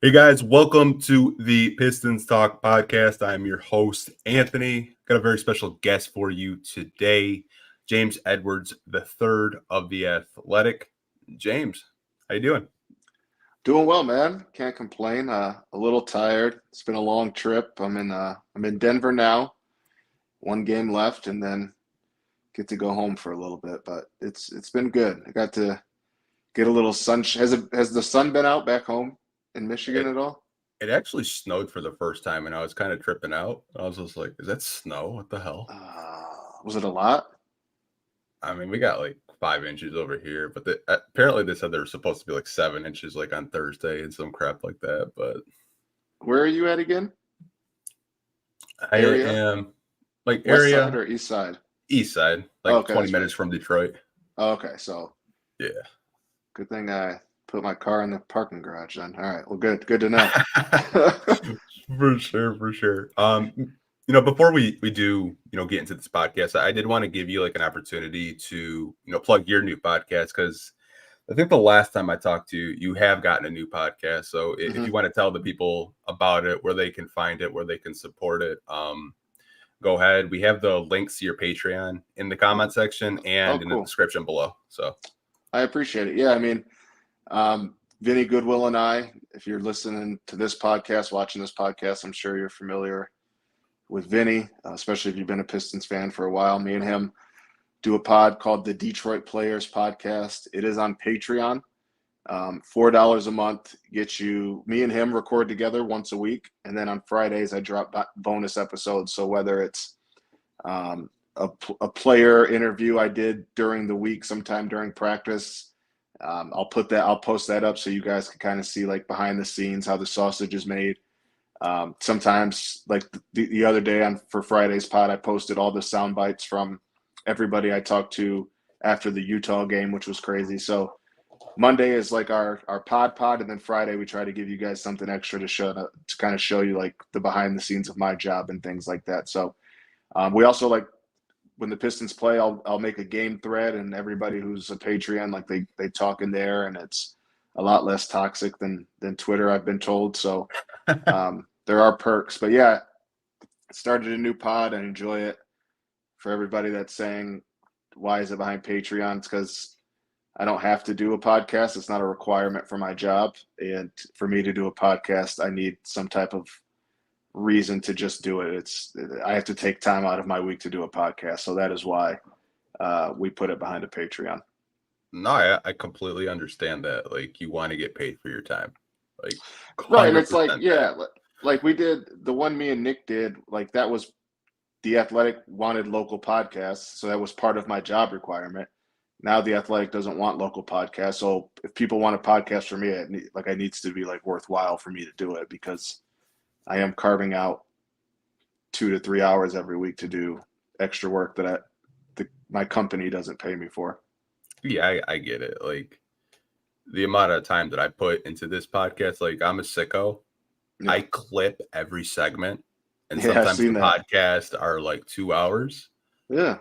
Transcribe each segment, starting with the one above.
Hey guys, welcome to the Pistons Talk podcast. I'm your host, Anthony. Got a very special guest for you today, James Edwards, the third of the Athletic. James, how you doing? Doing well, man. Can't complain. A little tired. It's been a long trip. I'm in Denver now. One game left, and then get to go home for a little bit. But it's been good. I got to get a little sun. Has the sun been out back home in Michigan It at all? it actually snowed for the first time, and I was kind of tripping out. I was just like, "Is that snow? What the hell?" Was it a lot? I mean, we got like 5 inches over here, but apparently they said they were supposed to be like 7 inches, like on Thursday, and some crap like that. But Where are you at again? I Area? am like West side area or east side? east side, Oh, like okay, 20 that's minutes right. from Detroit. Oh, okay, so Yeah. good thing I put my car in the parking garage then. All right, well, good to know. For sure, for sure. Before we do, get into this podcast, I did want to give you like an opportunity to, plug your new podcast because I think the last time I talked to you, you have gotten a new podcast. So if Mhm. you want to tell the people about it, where they can find it, where they can support it, go ahead. We have the links to your Patreon in the comment section Oh, and in the cool. description below. So I appreciate it. Yeah, I mean, Vinny Goodwill and I, if you're listening to this podcast, watching this podcast, I'm sure you're familiar with Vinny, especially if you've been a Pistons fan for a while. Me and him do a pod called the Detroit Players Podcast. It is on Patreon. $4 a month gets you, me and him record together once a week. And then on Fridays, I drop bonus episodes. So whether it's a player interview I did during the week, sometime during practice, I'll post that up so you guys can kind of see like behind the scenes how the sausage is made. Sometimes, like the other day for Friday's pod, I posted all the sound bites from everybody I talked to after the Utah game, which was crazy. So Monday is like our pod, and then Friday we try to give you guys something extra to kind of show you like the behind the scenes of my job and things like that. So we also like when the Pistons play, I'll make a game thread, and everybody who's a Patreon, like they talk in there, and it's a lot less toxic than Twitter, I've been told. So there are perks, but yeah, started a new pod. I enjoy it. For everybody that's saying why is it behind Patreon, it's because I don't have to do a podcast. It's not a requirement for my job, and for me to do a podcast, I need some type of reason to just do it. I have to take time out of my week to do a podcast, so that is why we put it behind a Patreon. no, I completely understand that. Like you want to get paid for your time, like Right, and 100% it's like that. yeah, like we did the one me and Nick did. Like that was the Athletic wanted local podcasts, so that was part of my job requirement. Now the Athletic doesn't want local podcasts, so if people want a podcast from me, it needs to be like worthwhile for me to do it because I am carving out 2 to 3 hours every week to do extra work that my company doesn't pay me for. Yeah, I get it. Like the amount of time that I put into this podcast, like I'm a sicko. I Yeah, clip every segment, and yeah, I've sometimes seen the that. podcasts are like 2 hours. Yeah,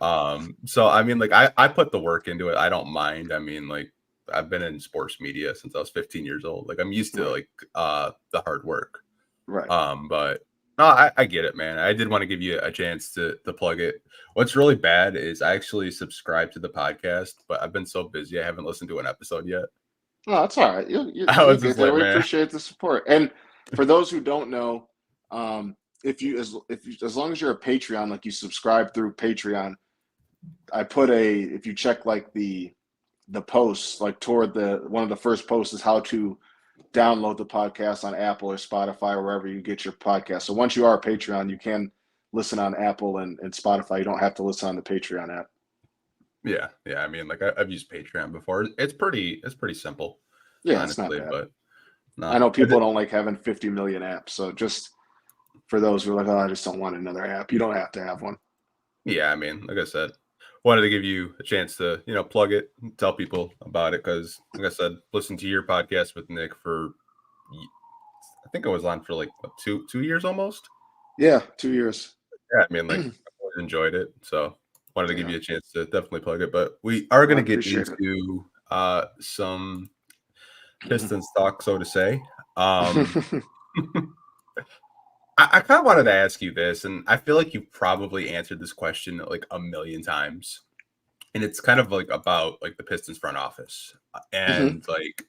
So I mean, like I put the work into it. I don't mind. I mean, like I've been in sports media since I was 15 years old. Like I'm used to right, like the hard work. right. But no, I get it, man. I did want to give you a chance to plug it. What's really bad is I actually subscribe to the podcast, but I've been so busy I haven't listened to an episode yet. No, that's all right. I You'll was get just there. like, We man, appreciate the support. And for those who don't know, as long as you're a Patreon, like you subscribe through Patreon, if you check like the posts, like toward the one of the first posts is how to download the podcast on Apple or Spotify or wherever you get your podcast. So once you are a Patreon, you can listen on Apple and Spotify. You don't have to listen on the Patreon app. yeah. I mean, like I've used Patreon before. It's pretty simple, Yeah, it's not honestly. bad. But I no, know people don't like having 50 million apps. So just for those who are like, oh, I just don't want another app, you don't have to have one. yeah. I mean, like I said, wanted to give you a chance to plug it, tell people about it because, like I said, listen to your podcast with Nick for I think I was on for like what, two years almost. Yeah, 2 years. Yeah, I mean, like I always enjoyed it, so wanted to give Yeah, you a chance to definitely plug it. But we are I going to get appreciate it. into some Pistons talk, so to say. Um, I kind of wanted to ask you this, and I feel like you've probably answered this question like a million times. And it's kind of like about like the Pistons front office. Mhm. And like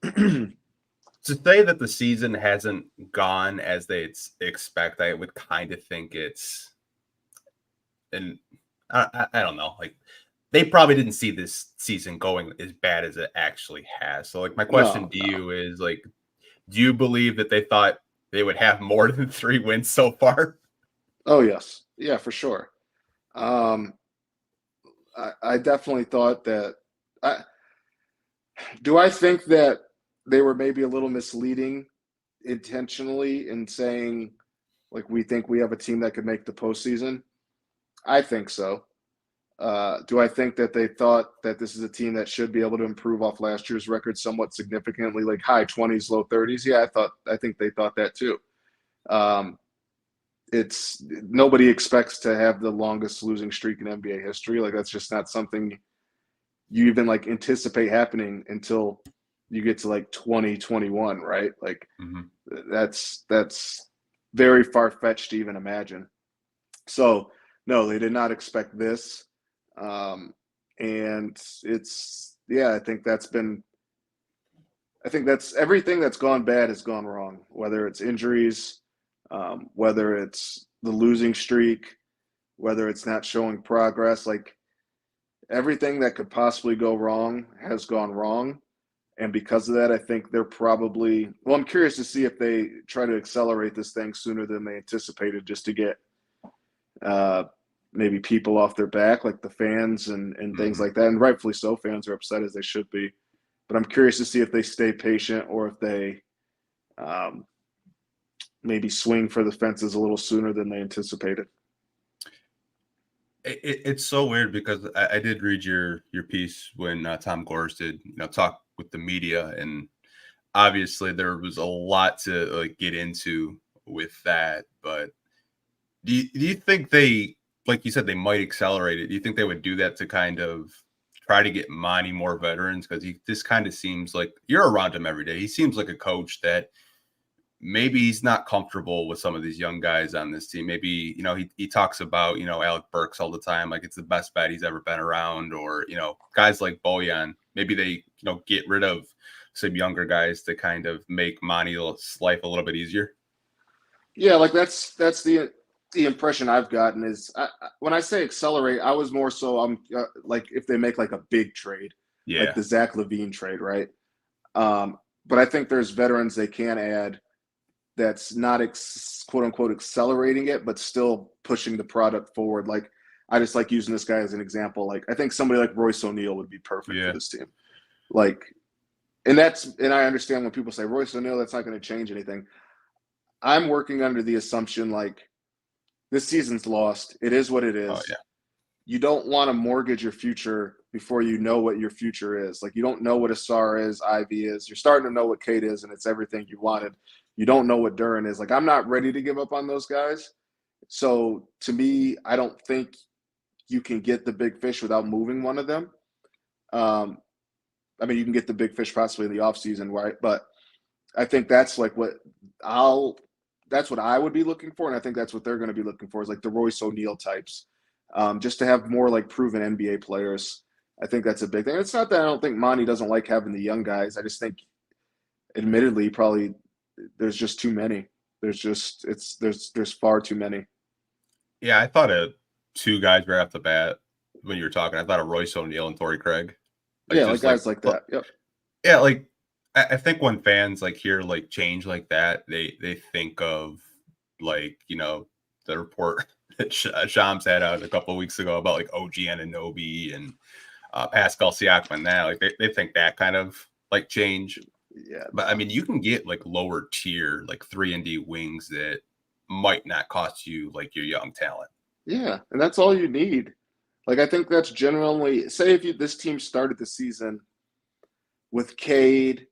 to say that the season hasn't gone as they expect, I would kind of think it's and I don't know, like they probably didn't see this season going as bad as it actually has. So like my question No, to no. you is like, do you believe that they thought they would have more than 3 wins so far? Oh, yes. Yeah, for sure. Um, I definitely thought that. I, do I think that they were maybe a little misleading intentionally in saying, like, we think we have a team that could make the postseason? I think so. Do I think that they thought that this is a team that should be able to improve off last year's record somewhat significantly, like high 20s, low 30s? Yeah, I think they thought that too. Um, it's nobody expects to have the longest losing streak in NBA history. Like that's just not something you even like anticipate happening until you get to like 2021, right? Like Mhm. that's very far fetched to even imagine. So no, they did not expect this. Um, and it's yeah, I think that's everything that's gone bad has gone wrong, whether it's injuries, whether it's the losing streak, whether it's not showing progress. Like everything that could possibly go wrong has gone wrong. And because of that, I think they're probably, well, I'm curious to see if they try to accelerate this thing sooner than they anticipated just to get uh, maybe people off their back, like the fans and things Mhm. like that. And rightfully so, fans are upset as they should be. But I'm curious to see if they stay patient or if they um, maybe swing for the fences a little sooner than they anticipated. It's so weird because I did read your piece when Tom Gores did talk with the media, and obviously there was a lot to like get into with that. But do you think they, like you said, they might accelerate it? Do you think they would do that to kind of try to get Monty more veterans? Because he this kind of seems like you're around him every day. He seems like a coach that maybe he's not comfortable with some of these young guys on this team. Maybe, he talks about, Alec Burks all the time, like it's the best bet he's ever been around, or, guys like Bojan. Maybe they, get rid of some younger guys to kind of make Monty's life a little bit easier. Yeah, like that's the impression I've gotten is when I say accelerate, I was more so I'm like if they make like a big trade, like Yeah. the Zach LaVine trade, right? But I think there's veterans they can add that's not quote unquote accelerating it, but still pushing the product forward. Like I just like using this guy as an example. Like I think somebody like Royce O'Neal would be perfect for Yeah. this team. Like, and I understand when people say Royce O'Neal, that's not going to change anything. I'm working under the assumption like this season's lost. It is what it Oh, is. yeah. You don't want to mortgage your future before you know what your future is. Like you don't know what Asar is, Ivy is. You're starting to know what Kate is, and it's everything you wanted. You don't know what Duran is. Like I'm not ready to give up on those guys. So to me, I don't think you can get the big fish without moving one of them. Um, I mean, you can get the big fish possibly in the offseason, right? But I think that's like I'll that's what I would be looking for, and I think that's what they're going to be looking for is like the Royce O'Neal types, just to have more like proven NBA players. I think that's a big thing. It's not that I don't think Monty doesn't like having the young guys. I just think, admittedly, probably there's just too many. There's far too many. Yeah. I thought of two guys right off the bat when you were talking. I thought of Royce O'Neal and Torrey Craig. Like, Yeah, like just like, guys like that. Yep. yeah, like I think when fans like hear like change like that, they think of like the report that Shams had out a couple of weeks ago about like OG Anunoby and Pascal Siakam and that like they think that kind of like change. Yeah. But I mean, you can get like lower tier like 3-and-D wings that might not cost you like your young talent. Yeah, and that's all you need. Like I think that's generally say if this team started the season with Cade,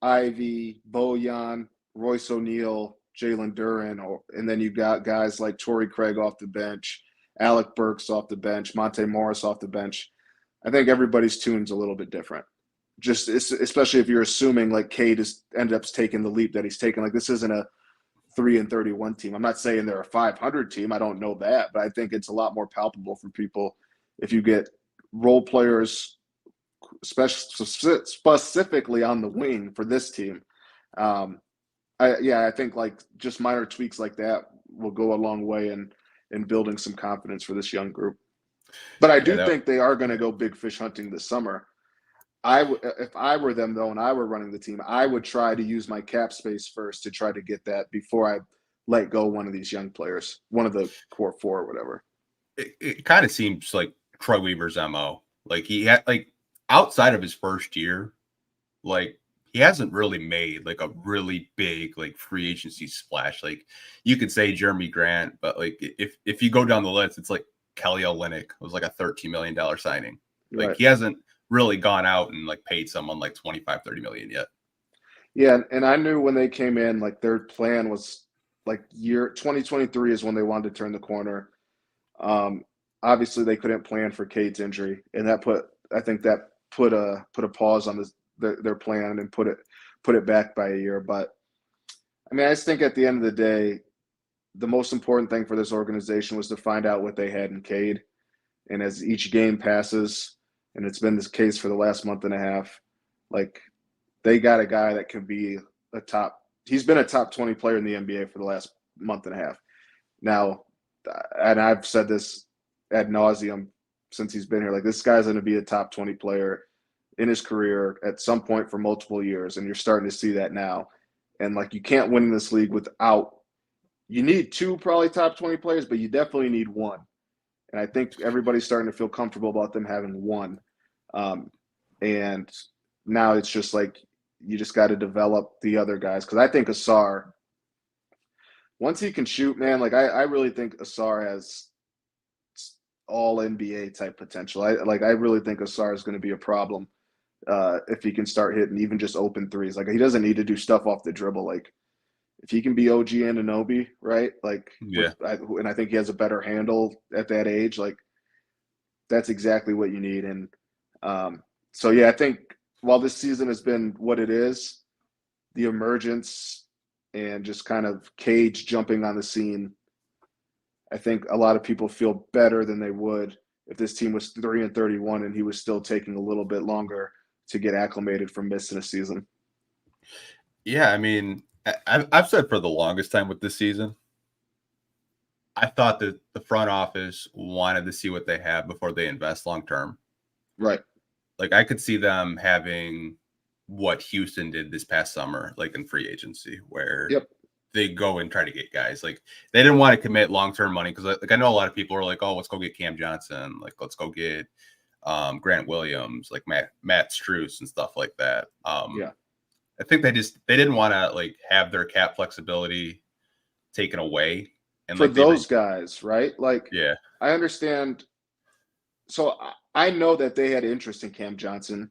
Ivy, Bojan, Royce O'Neal, Jalen Duran, and then you got guys like Torrey Craig off the bench, Alec Burks off the bench, Monte Morris off the bench. I think everybody's tune's a little bit different. just especially if you're assuming like Cade is ended up taking the leap that he's taken. Like this isn't a 3-31 team. I'm not saying they're a 500 team. I don't know that, but I think it's a lot more palpable for people if you get role players, specifically on the wing for this team. I think like just minor tweaks like that will go a long way in building some confidence for this young group. But I do think they are going to go big fish hunting this summer. If I were them though, and I were running the team, I would try to use my cap space first to try to get that before I let go one of these young players, one of the core four or whatever. It kind of seems like Troy Weaver's MO. Like he had like outside of his first year, like he hasn't really made like a really big like free agency splash. Like you could say Jeremy Grant, but like if you go down the list, it's like Kelly Olynyk was like a $13 million signing. Like he hasn't really gone out and like paid someone like 25-30 million yet. Yeah, and I knew when they came in, like their plan was like year 2023 is when they wanted to turn the corner. Obviously they couldn't plan for Cade's injury, and that put a pause on their plan and put it back by a year. But I mean, I just think at the end of the day, the most important thing for this organization was to find out what they had in Cade. And as each game passes, and it's been this case for the last month and a half, like they got a guy that can be he's been a top 20 player in the NBA for the last month and a half. Now, and I've said this ad nauseum since he's been here, like this guy's going to be a top 20 player in his career at some point for multiple years. And you're starting to see that now. And like, you can't win in this league you need two probably top 20 players, but you definitely need one. And I think everybody's starting to feel comfortable about them having one. And now it's just like, you just got to develop the other guys. Cause I think Asar, once he can shoot, man, like I really think Asar has all NBA type potential. I really think Asar is going to be a problem if he can start hitting even just open threes. Like he doesn't need to do stuff off the dribble. Like if he can be OG Anunoby, right? Like, yeah. And I think he has a better handle at that age. Like that's exactly what you need. And so, yeah, I think while this season has been what it is, the emergence and just kind of Cage jumping on the scene, I think a lot of people feel better than they would if this team was 3-31 and he was still taking a little bit longer to get acclimated from missing a season. Yeah, I mean, I've said for the longest time with this season, I thought that the front office wanted to see what they have before they invest long term. Right. Like I could see them having what Houston did this past summer, like in free agency, where they go and try to get guys. Like they didn't want to commit long-term money because like I know a lot of people are like, oh, let's go get Cam Johnson, like let's go get Grant Williams, like Matt Strus and stuff like that. I think they didn't want to like have their cap flexibility taken away. And for like those guys, right? Like, yeah, I understand. So I know that they had interest in Cam Johnson,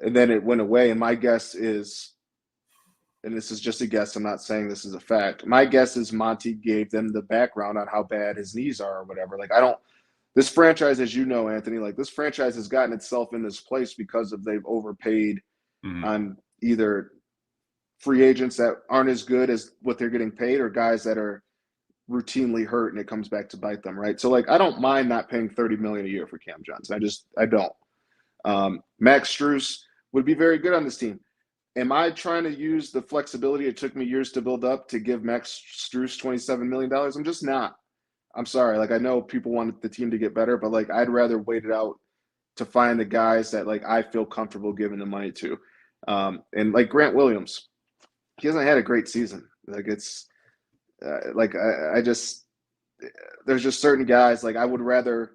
and then it went away. And my guess is, and this is just a guess, I'm not saying this is a fact. My guess is Monty gave them the background on how bad his knees are or whatever. Like, this franchise, as you know, Anthony, like this franchise has gotten itself in this place because they've overpaid on either free agents that aren't as good as what they're getting paid or guys that are routinely hurt and it comes back to bite them, right? So like I don't mind not paying $30 million a year for Cam Johnson. I don't. Max Strus would be very good on this team. Am I trying to use the flexibility it took me years to build up to give Max Strus $27 million? I'm just not. I'm sorry. Like I know people want the team to get better, but like I'd rather wait it out to find the guys that like I feel comfortable giving the money to. And like Grant Williams, he hasn't had a great season. Like it's I just there's just certain guys like I would rather.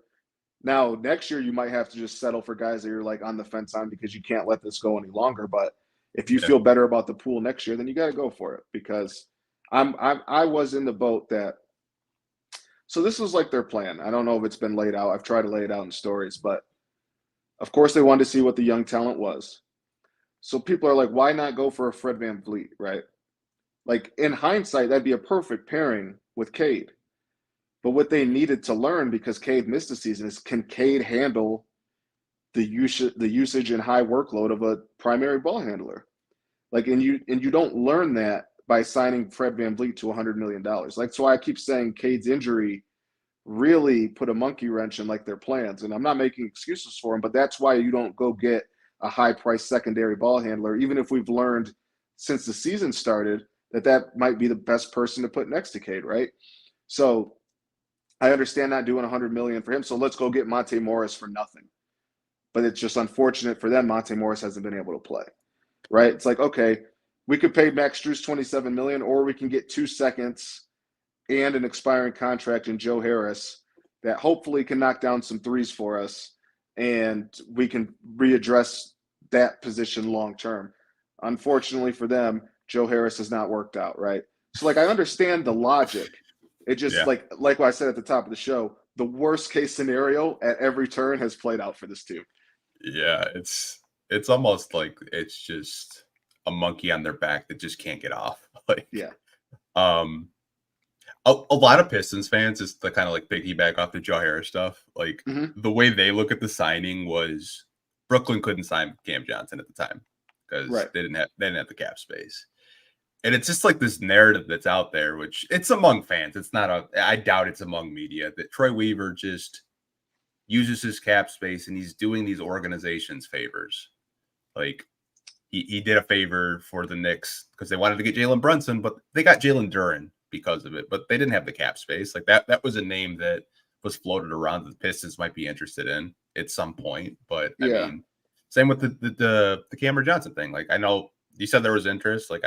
Now next year you might have to just settle for guys that you're like on the fence on because you can't let this go any longer. But if you feel better about the pool next year, then you got to go for it because I was in the boat that. So this was like their plan. I don't know if it's been laid out. I've tried to lay it out in stories, but of course they wanted to see what the young talent was. So people are like, why not go for a Fred VanVleet, right? Like in hindsight, that'd be a perfect pairing with Cade. But what they needed to learn because Cade missed the season is can Cade handle the usage and high workload of a primary ball handler. Like, and you don't learn that by signing Fred VanVleet to $100 million. Like, that's why I keep saying Cade's injury really put a monkey wrench in like their plans. And I'm not making excuses for him, but that's why you don't go get a high price secondary ball handler, even if we've learned since the season started that might be the best person to put next to Cade, right? So I understand not doing $100 million for him. So let's go get Monte Morris for nothing. But it's just unfortunate for them. Monte Morris hasn't been able to play, right? It's like, okay, we could pay Max Strus $27 million, or we can get 2 seconds and an expiring contract in Joe Harris that hopefully can knock down some threes for us, and we can readdress that position long term. Unfortunately for them, Joe Harris has not worked out, right? So, like, I understand the logic. It just like what I said at the top of the show, the worst case scenario at every turn has played out for this team. Yeah, it's almost like it's just a monkey on their back that just can't get off. Like, yeah. A lot of Pistons fans is the kind of like piggyback off the Joe Harris stuff. Like the way they look at the signing was Brooklyn couldn't sign Cam Johnson at the time because they didn't have the cap space. And it's just like this narrative that's out there, which it's among fans. It's not I doubt it's among media, that Troy Weaver just uses his cap space and he's doing these organizations favors. Like he did a favor for the Knicks because they wanted to get Jalen Brunson, but they got Jalen Duren because of it, but they didn't have the cap space. Like that was a name that was floated around that the Pistons might be interested in at some point. But I mean, same with the Cameron Johnson thing. Like, I know you said there was interest. Like,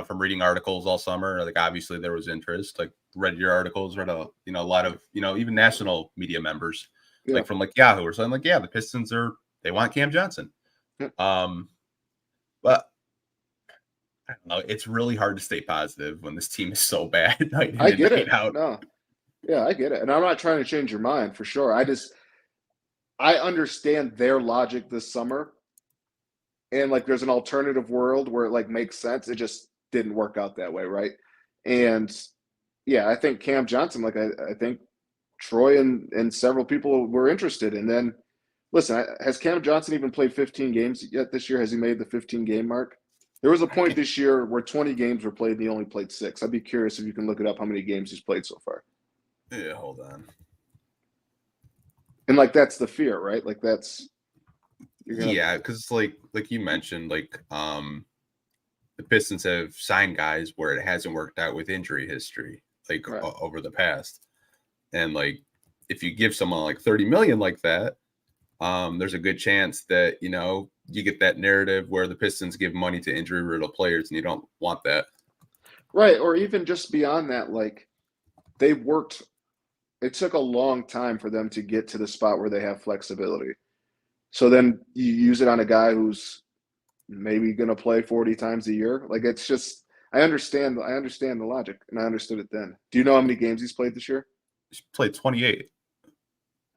from reading articles all summer, like obviously there was interest. Like, read your articles, read a lot of even national media members, like from like Yahoo or something. Like, the Pistons they want Cam Johnson. But I don't know. It's really hard to stay positive when this team is so bad night in I and get night it. out. No. Yeah, I get it. And I'm not trying to change your mind for sure. I understand their logic this summer. And like there's an alternative world where it like makes sense. It just didn't work out that way, right? And yeah, I think Cam Johnson, like I think Troy and several people were interested. And then listen, has Cam Johnson even played 15 games yet this year? Has he made the 15-game mark? There was a point this year where 20 games were played and he only played 6. I'd be curious if you can look it up how many games he's played so far. Yeah, hold on. And like that's the fear, right? Like that's because like you mentioned, like the Pistons have signed guys where it hasn't worked out with injury history, like over the past. And like if you give someone like 30 million like that, there's a good chance that you get that narrative where the Pistons give money to injury riddled players, and you don't want that. Right. Or even just beyond that, like they worked. It took a long time for them to get to the spot where they have flexibility. So then you use it on a guy who's maybe going to play 40 times a year. Like it's just, I understand the logic, and I understood it then. Do you know how many games he's played this year? He's played 28.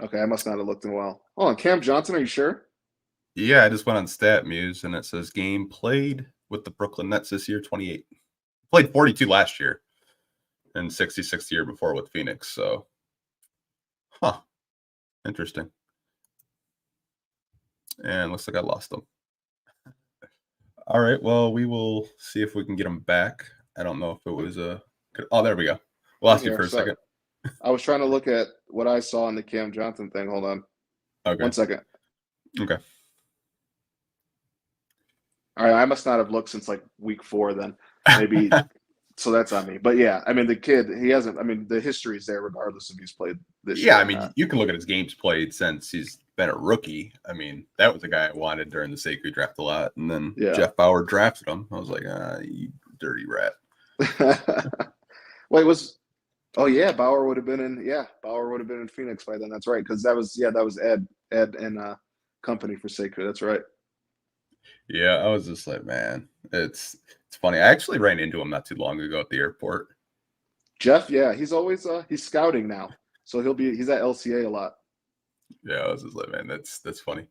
Okay, I must not have looked in a while. Oh, and Cam Johnson, are you sure? Yeah, I just went on StatMuse and it says game played with the Brooklyn Nets this year, 28. Played 42 last year and 66 the year before with Phoenix. So, interesting. And looks like I lost them. All right, well, we will see if we can get them back. I don't know if it was oh, there we go. Lost you for a second. I was trying to look at what I saw in the Cam Johnson thing. Hold on. Okay. 1 second. Okay. All right, I must not have looked since like week 4 then. Maybe so that's on me. But yeah, I mean the kid, he hasn't, I mean the history is there regardless if he's played this year. Yeah, I mean you can look at his games played since he's been a rookie. I mean, that was a guy I wanted during the Sekou draft a lot. And then Jeff Bauer drafted him. I was like, you dirty rat. Wait, Bauer would have been in Phoenix by then. That's right. Because that was Ed and company for Sekou. That's right. Yeah, I was just like, man, it's funny. I actually ran into him not too long ago at the airport. Jeff, yeah, he's always he's scouting now, so he's at LCA a lot. Yeah, I was just like, man, that's funny.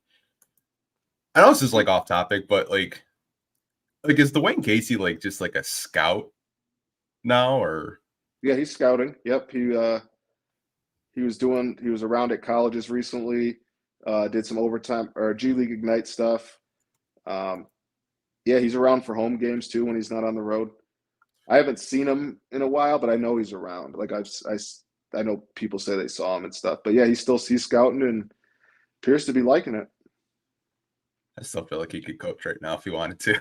I know this is like off topic, but like is Dwane Casey like just like a scout now, or? Yeah, he's scouting. Yep, he was around at colleges recently. Did some overtime or G League Ignite stuff. Yeah, he's around for home games too when he's not on the road. I haven't seen him in a while, but I know he's around. Like I know people say they saw him and stuff. But yeah, he's scouting and appears to be liking it. I still feel like he could coach right now if he wanted to.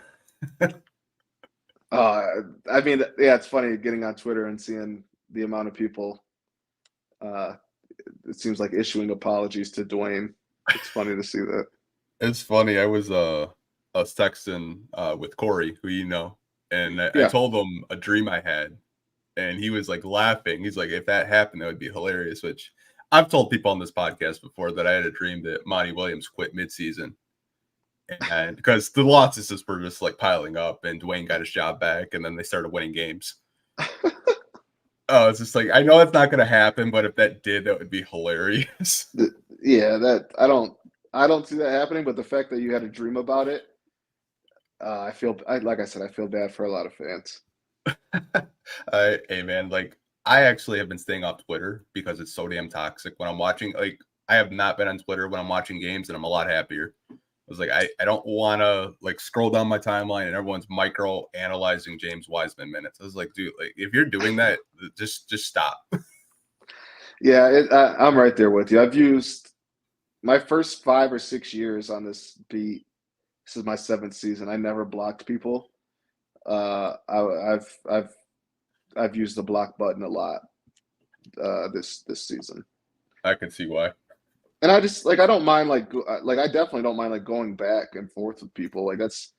I mean, yeah, it's funny getting on Twitter and seeing the amount of people. It seems like issuing apologies to Dwane. It's funny to see that. It's funny. I was texting with Corey, who you know, and I Yeah. told him a dream I had, and he was like laughing. He's like, "If that happened, that would be hilarious." Which I've told people on this podcast before that I had a dream that Monty Williams quit midseason, and because the losses were just like piling up, and Dwane got his job back, and then they started winning games. Oh, it's just like I know it's not going to happen, but if that did, that would be hilarious. Yeah, that I don't see that happening. But the fact that you had a dream about it, like I said, I feel bad for a lot of fans. Hey man, like I actually have been staying off Twitter because it's so damn toxic when I'm watching. Like I have not been on Twitter when I'm watching games, and I'm a lot happier. I was like, I don't want to like scroll down my timeline and everyone's micro analyzing James Wiseman minutes. I was like, dude, like if you're doing that, just stop. Yeah, I'm right there with you. I've used my first 5 or 6 years on this beat. This is my 7th season. I never blocked people. I've used the block button a lot this season. I can see why. And I just like I don't mind like I definitely don't mind like going back and forth with people. Like that's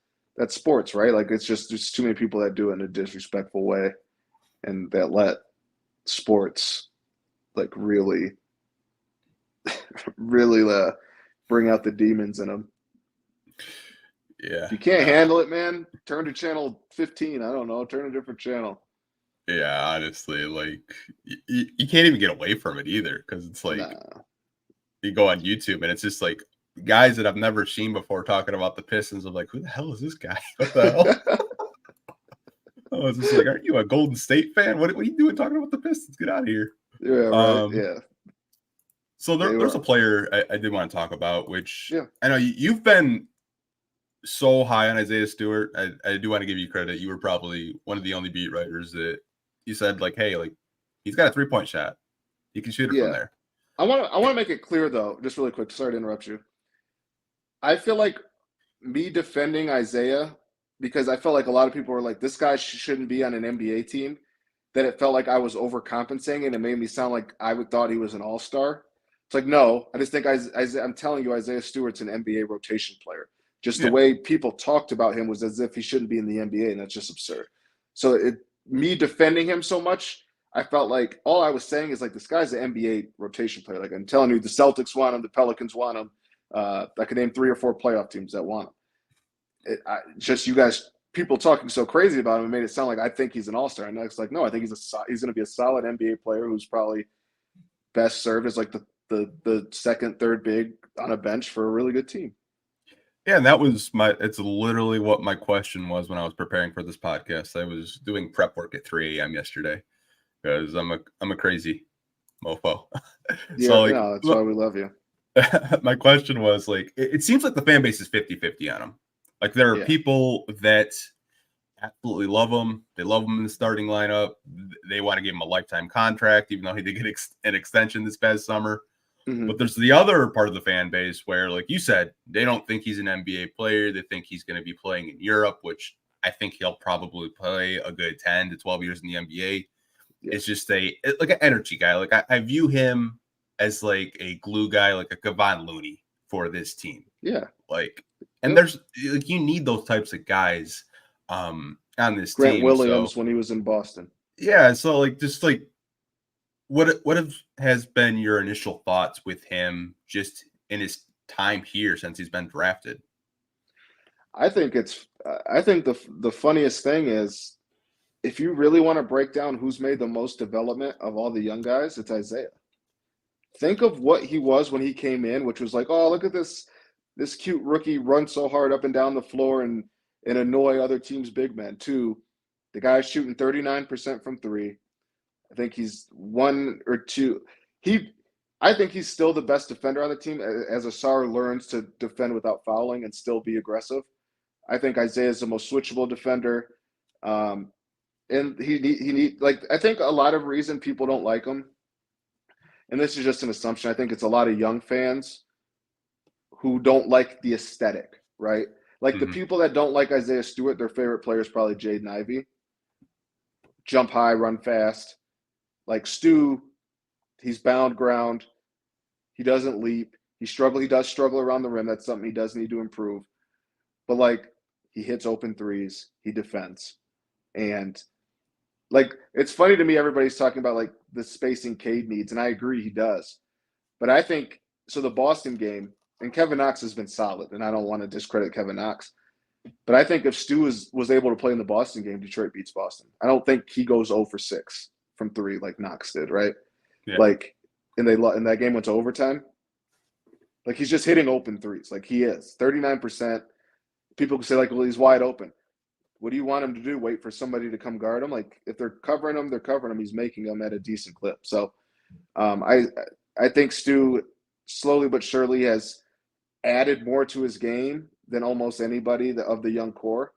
sports, right? Like it's just there's too many people that do it in a disrespectful way and that let sports like really bring out the demons in them. Yeah. If you can't handle it, man, turn to channel 15. I don't know, turn a different channel. Yeah, honestly, like you can't even get away from it either because it's like you go on YouTube and it's just like guys that I've never seen before talking about the Pistons. I'm like, who the hell is this guy? What the hell? I was just like, aren't you a Golden State fan? What are you doing talking about the Pistons? Get out of here. Yeah, right. Yeah. So there's a player I did want to talk about, which yeah. I know you've been so high on Isaiah Stewart. I do want to give you credit. You were probably one of the only beat writers that you said like, hey, like he's got a 3-point shot. You can shoot it from there. I want to make it clear though, just really quick. Sorry to interrupt you. I feel like me defending Isaiah because I felt like a lot of people were like, this guy shouldn't be on an NBA team. That it felt like I was overcompensating and it made me sound like I thought he was an all-star. It's like, no, I just think I'm telling you, Isaiah Stewart's an NBA rotation player. Just the way people talked about him was as if he shouldn't be in the NBA, and that's just absurd. So me defending him so much, I felt like all I was saying is like this guy's an NBA rotation player. Like I'm telling you, the Celtics want him, the Pelicans want him. I could name 3 or 4 playoff teams that want him. Just you guys, people talking so crazy about him, made it sound like I think he's an all-star. And it's like, no, I think he's going to be a solid NBA player who's probably best served as like the second, third big on a bench for a really good team. Yeah, and that was it's literally what my question was when I was preparing for this podcast. I was doing prep work at 3 a.m. yesterday because I'm a crazy mofo. Yeah, so like, that's why we love you. My question was like, it seems like the fan base is 50-50 on him. Like there are people that absolutely love him. They love him in the starting lineup. They want to give him a lifetime contract, even though he did get an extension this past summer. Mm-hmm. But there's the other part of the fan base where, like you said, they don't think he's an NBA player. They think he's going to be playing in Europe, which I think he'll probably play a good 10 to 12 years in the NBA. Yeah. It's just like an energy guy. Like I view him as like a glue guy, like a Kevon Looney for this team. Yeah. Like, and there's like, you need those types of guys on this Grant team. Grant Williams when he was in Boston. Yeah. So like, just like, what has been your initial thoughts with him just in his time here since he's been drafted? I think the funniest thing is if you really want to break down who's made the most development of all the young guys, it's Isaiah. Think of what he was when he came in, which was like, oh, look at this cute rookie run so hard up and down the floor and annoy other teams' big men. 2, the guy's shooting 39% from 3. I think he's 1 or 2. I think he's still the best defender on the team as Asar learns to defend without fouling and still be aggressive. I think Isaiah is the most switchable defender. And I think a lot of reason people don't like him, and this is just an assumption, I think it's a lot of young fans who don't like the aesthetic, right? Like the people that don't like Isaiah Stewart, their favorite player is probably Jaden Ivey. Jump high, run fast. Like Stu, he's bound ground. He doesn't leap. He does struggle around the rim. That's something he does need to improve. But like he hits open threes, he defends. And like it's funny to me, everybody's talking about like the spacing Cade needs, and I agree he does. But I think so the Boston game, and Kevin Knox has been solid, and I don't want to discredit Kevin Knox. But I think if Stu was able to play in the Boston game, Detroit beats Boston. I don't think he goes 0 for 6 from 3 like Knox did, right? Yeah. Like, and that game went to overtime. Like he's just hitting open threes. Like he is 39%. People can say like, well, he's wide open. What do you want him to do? Wait for somebody to come guard him? Like if they're covering him, they're covering him. He's making them at a decent clip. So I think Stu slowly but surely has added more to his game than almost anybody of the young core.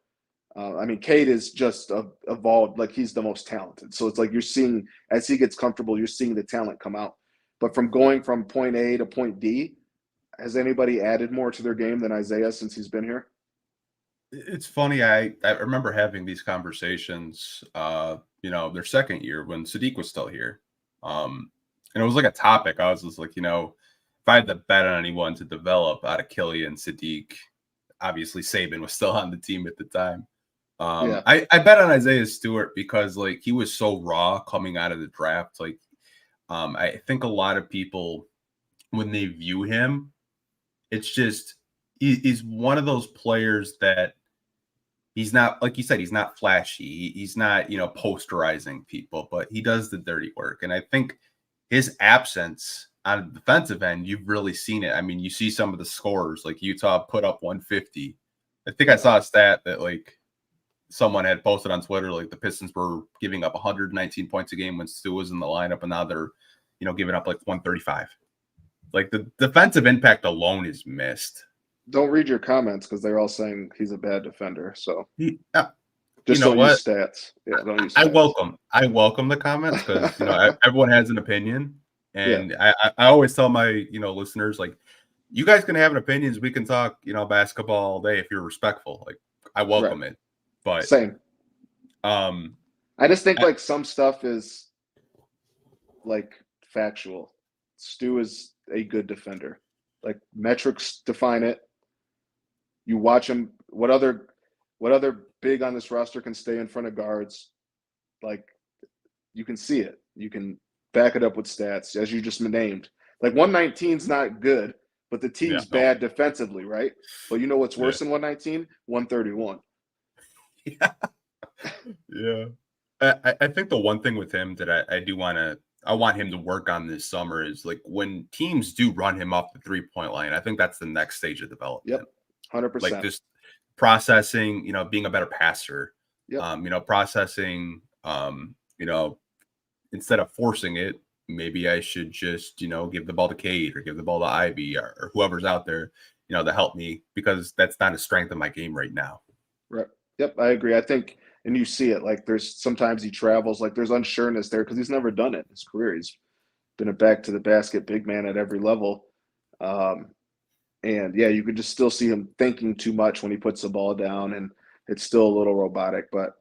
I mean, Cade is just evolved. Like he's the most talented. So it's like you're seeing as he gets comfortable, you're seeing the talent come out. But from going from point A to point D, has anybody added more to their game than Isaiah since he's been here? It's funny. I remember having these conversations, their second year when Sadiq was still here. And it was like a topic. I was just like, if I had to bet on anyone to develop out of Killian, Sadiq, obviously Saban was still on the team at the time. I bet on Isaiah Stewart because like he was so raw coming out of the draft. Like I think a lot of people, when they view him, it's just he's one of those players that he's not, like you said, he's not flashy. He's not, posterizing people, but he does the dirty work. And I think his absence on the defensive end, you've really seen it. I mean, you see some of the scores, like Utah put up 150. I think I saw a stat that like someone had posted on Twitter, like the Pistons were giving up 119 points a game when Stu was in the lineup, and now they're, giving up like 135. Like the defensive impact alone is missed. Don't read your comments because they're all saying he's a bad defender. So just don't use stats. Yeah, don't use stats. I welcome the comments because everyone has an opinion, and I always tell my listeners, like, you guys can have an opinions. We can talk basketball all day if you're respectful. Like I welcome it, but same. I just think like some stuff is like factual. Stu is a good defender. Like metrics define it. You watch him. What other big on this roster can stay in front of guards? Like you can see it. You can back it up with stats, as you just named. Like 119 is not good, but the team's bad defensively, right? But you know what's worse than 119? 131. Yeah. I think the one thing with him that I want him to work on this summer is like when teams do run him off the 3-point line, I think that's the next stage of development. Yep. 100%. Like just processing, being a better passer, processing, instead of forcing it, maybe I should just, give the ball to Cade or give the ball to Ivy or whoever's out there, to help me, because that's not a strength of my game right now. Right. Yep. I agree. I think, and you see it, like there's sometimes he travels, like there's unsureness there because he's never done it in his career. He's been a back to the basket big man at every level. And you could just still see him thinking too much when he puts the ball down, and it's still a little robotic. But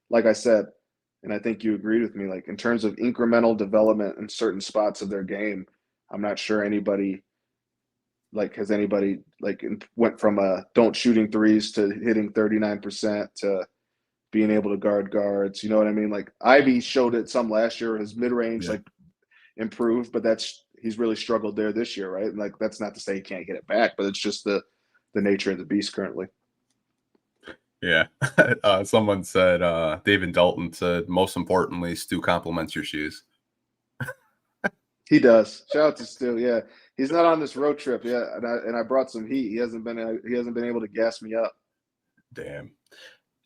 like I said, and I think you agreed with me, like in terms of incremental development in certain spots of their game, I'm not sure anybody went from don't shooting threes to hitting 39% to being able to guard guards. You know what I mean? Like Ivy showed it some last year, his mid-range improved, but he's really struggled there this year, right? And like that's not to say he can't get it back, but it's just the nature of the beast currently. Yeah. Someone said, David Dalton said, most importantly, Stu compliments your shoes. He does. Shout out to Stu. Yeah. He's not on this road trip yet. And I brought some heat. He hasn't been able to gas me up. Damn.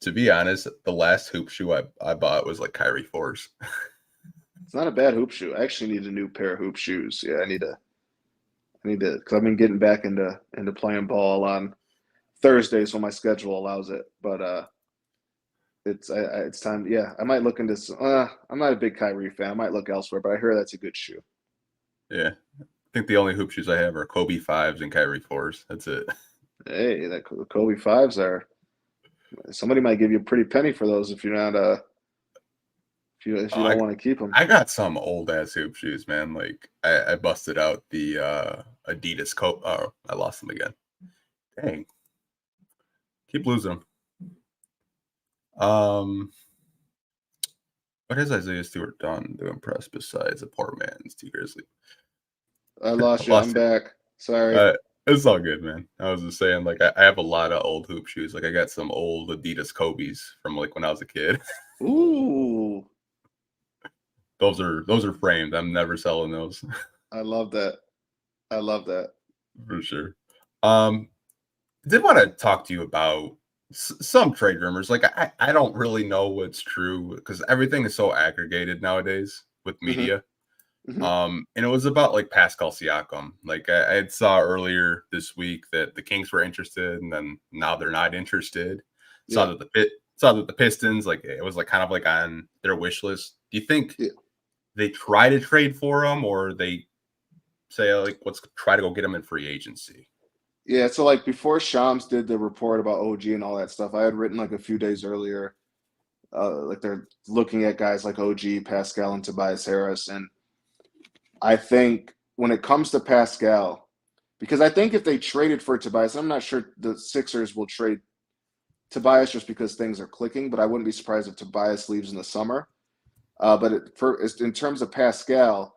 To be honest, the last hoop shoe I bought was like Kyrie 4s. It's not a bad hoop shoe. I actually need a new pair of hoop shoes. Yeah, I need to I need to, because I've been getting back into playing ball on Thursdays when my schedule allows it. But it's time. Yeah, I might look into some. I'm not a big Kyrie fan. I might look elsewhere, but I hear that's a good shoe. Yeah. I think the only hoop shoes I have are Kobe 5s and Kyrie 4s. That's it. Hey, that Kobe 5s are. Somebody might give you a pretty penny for those if you're not if you don't want to keep them. I got some old ass hoop shoes, man. Like I busted out the Adidas coat. Oh, I lost them again. Dang. Keep losing them. What has Isaiah Stewart done to impress besides a poor man's T Grizzly? I lost you. Lost I'm it. back. Sorry. It's all good, man. I was just saying, like, I have a lot of old hoop shoes. Like, I got some old Adidas Kobe's from like when I was a kid. Ooh. Those are framed. I'm never selling those. I love that. I love that. For sure. Did want to talk to you about some trade rumors. Like, I don't really know what's true because everything is so aggregated nowadays with media. Mm-hmm. And it was about like Pascal Siakam. Like I had saw earlier this week that the Kings were interested, and then now they're not interested. Yeah. Saw that the Pistons, like it was like kind of like on their wish list. Do you think they try to trade for him, or they say like let's try to go get him in free agency? Yeah, so like before Shams did the report about OG and all that stuff, I had written like a few days earlier, like they're looking at guys like OG, Pascal, and Tobias Harris. And I think when it comes to Pascal, because I think if they traded for Tobias, I'm not sure the Sixers will trade Tobias just because things are clicking, but I wouldn't be surprised if Tobias leaves in the summer. But in terms of Pascal,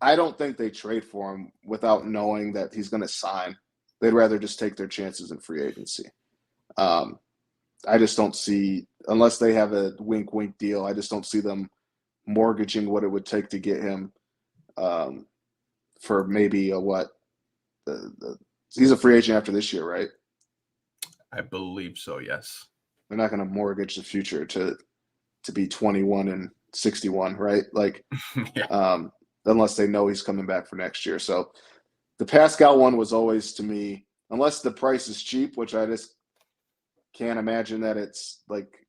I don't think they trade for him without knowing that he's going to sign. They'd rather just take their chances in free agency. I just don't see, unless they have a wink deal, I just don't see them mortgaging what it would take to get him for maybe he's a free agent after this year, right? I believe so, yes. They're not going to mortgage the future to be 21 and 61, right? Like, yeah. Unless they know he's coming back for next year. So the Pascal one was always, to me, unless the price is cheap, which I just can't imagine that it's like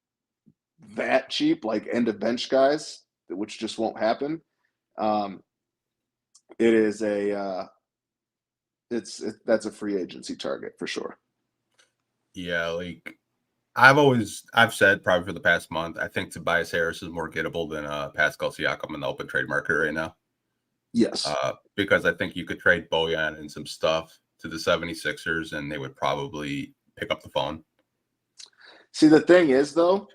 that cheap, like end of bench guys, which just won't happen. It is that's a free agency target for sure. Yeah, like I've said probably for the past month, I think Tobias Harris is more gettable than Pascal Siakam in the open trade market right now. Yes. Because I think you could trade Bojan and some stuff to the 76ers and they would probably pick up the phone. See, the thing is, though,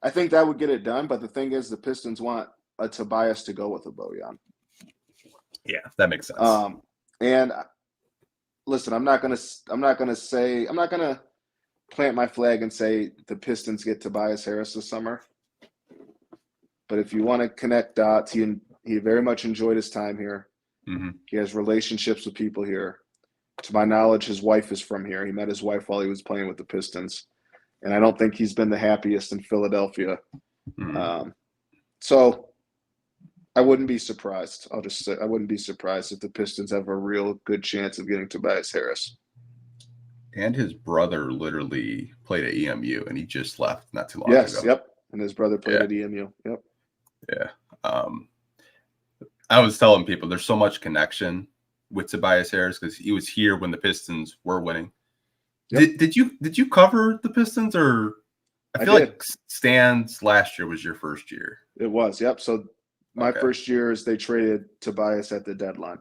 I think that would get it done. But the thing is, the Pistons want a Tobias to go with a Bojan. Yeah, that makes sense. And listen, I'm not gonna plant my flag and say the Pistons get Tobias Harris this summer. But if you want to connect dots, he very much enjoyed his time here. Mm-hmm. He has relationships with people here. To my knowledge, his wife is from here. He met his wife while he was playing with the Pistons. And I don't think he's been the happiest in Philadelphia. Mm-hmm. So I wouldn't be surprised. I'll just say I wouldn't be surprised if the Pistons have a real good chance of getting Tobias Harris. And his brother literally played at EMU, and he just left not too long ago. Yep. And his brother played at EMU. Yep. Yeah. I was telling people there's so much connection with Tobias Harris because he was here when the Pistons were winning. Yep. Did you cover the Pistons, or I feel like Stan's last year was your first year? It was. Yep. So my first year is they traded Tobias at the deadline.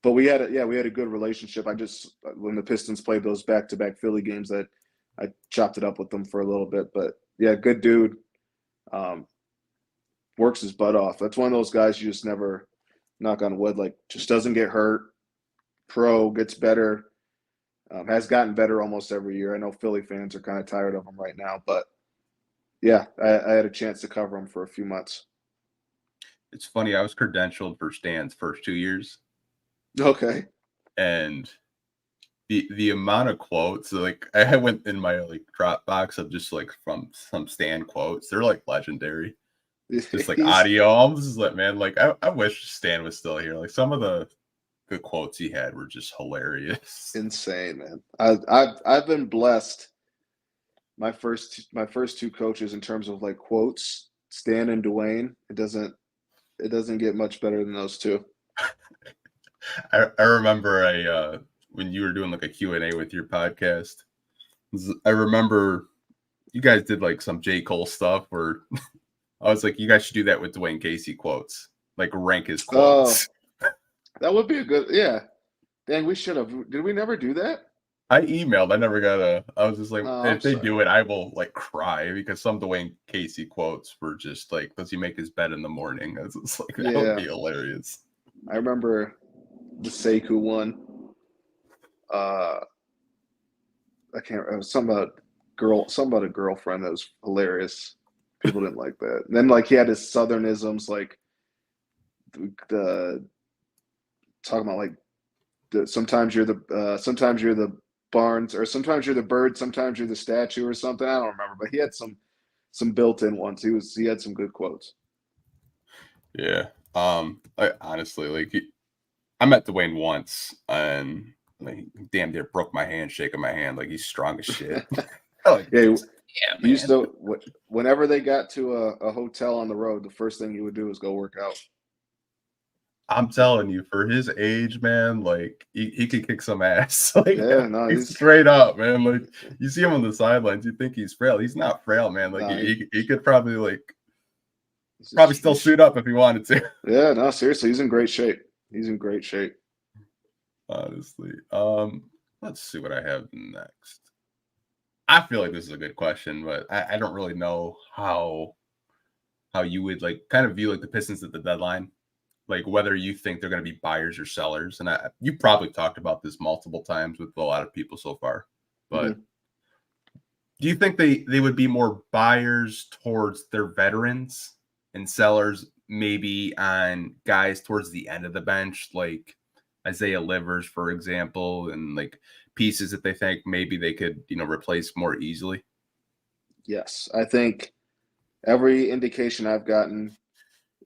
But we had a good relationship. When the Pistons played those back-to-back Philly games, I chopped it up with them for a little bit. But yeah, good dude. Works his butt off. That's one of those guys you just never, knock on wood, like just doesn't get hurt. Pro, gets better. Has gotten better almost every year. I know Philly fans are kind of tired of him right now, but yeah, I had a chance to cover him for a few months. It's funny. I was credentialed for Stan's first 2 years. Okay. And the amount of quotes, like I went in my like Dropbox of just like from some Stan quotes. They're like legendary. Just like audio. I'm just like, man, like I wish Stan was still here. Like some of the the quotes he had were just hilarious. Insane, man. I've been blessed. My first two coaches in terms of like quotes, Stan and Dwane. It doesn't get much better than those two. I remember when you were doing like a Q&A with your podcast, I remember you guys did like some J. Cole stuff where I was like, you guys should do that with Dwane Casey quotes, like rank his quotes. That would be a good, yeah. Dang, we should have. Did we never do that? I emailed. I never got I was just like, if they sorry. do it, I will like cry because some Dwane Casey quotes were just like, does he make his bed in the morning? It's just like, that would be hilarious. I remember the Sekou one. I can't remember. Something about a girlfriend that was hilarious. People didn't like that. And then like he had his Southernisms, like the talking about like sometimes you're the Barnes, or sometimes you're the bird, sometimes you're the statue or something. I don't remember, but he had some built-in ones. He had some good quotes. Yeah. I honestly, like, I met Dwane once and like damn near broke my hand shaking my hand. Like, he's strong as shit. Yeah, man. He used to, whenever they got to a hotel on the road, the first thing he would do was go work out. I'm telling you, for his age, man, like he could kick some ass. Like, Yeah, no, he's straight up, man. Like, you see him on the sidelines, you think he's frail. He's not frail, man. Like, he could probably like still suit up if he wanted to. Yeah, no, seriously, he's in great shape. Honestly. Let's see what I have next. I feel like this is a good question, but I don't really know how you would like kind of view like the Pistons at the deadline. Like whether you think they're going to be buyers or sellers. And you probably talked about this multiple times with a lot of people so far. But do you think they would be more buyers towards their veterans and sellers maybe on guys towards the end of the bench, like Isaiah Livers, for example, and like pieces that they think maybe they could, replace more easily? Yes. I think every indication I've gotten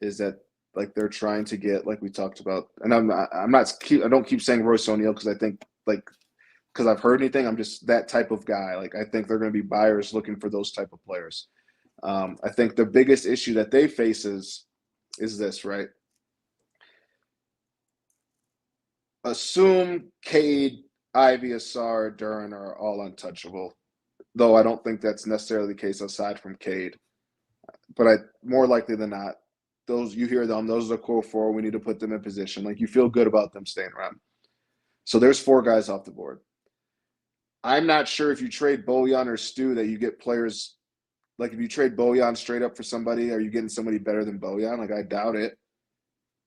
is that like they're trying to get, like we talked about, and I don't keep saying Royce O'Neal because I think like because I've heard anything. I'm just that type of guy. Like I think they're going to be buyers looking for those type of players. I think the biggest issue that they face is this, right? Assume Cade, Ivy, Asar, Duran are all untouchable, though I don't think that's necessarily the case aside from Cade. But more likely than not, you hear them, those are the core four. We need to put them in position. Like you feel good about them staying around. So there's 4 guys off the board. I'm not sure if you trade Bojan or Stu that you get players. Like if you trade Bojan straight up for somebody, are you getting somebody better than Bojan? Like I doubt it.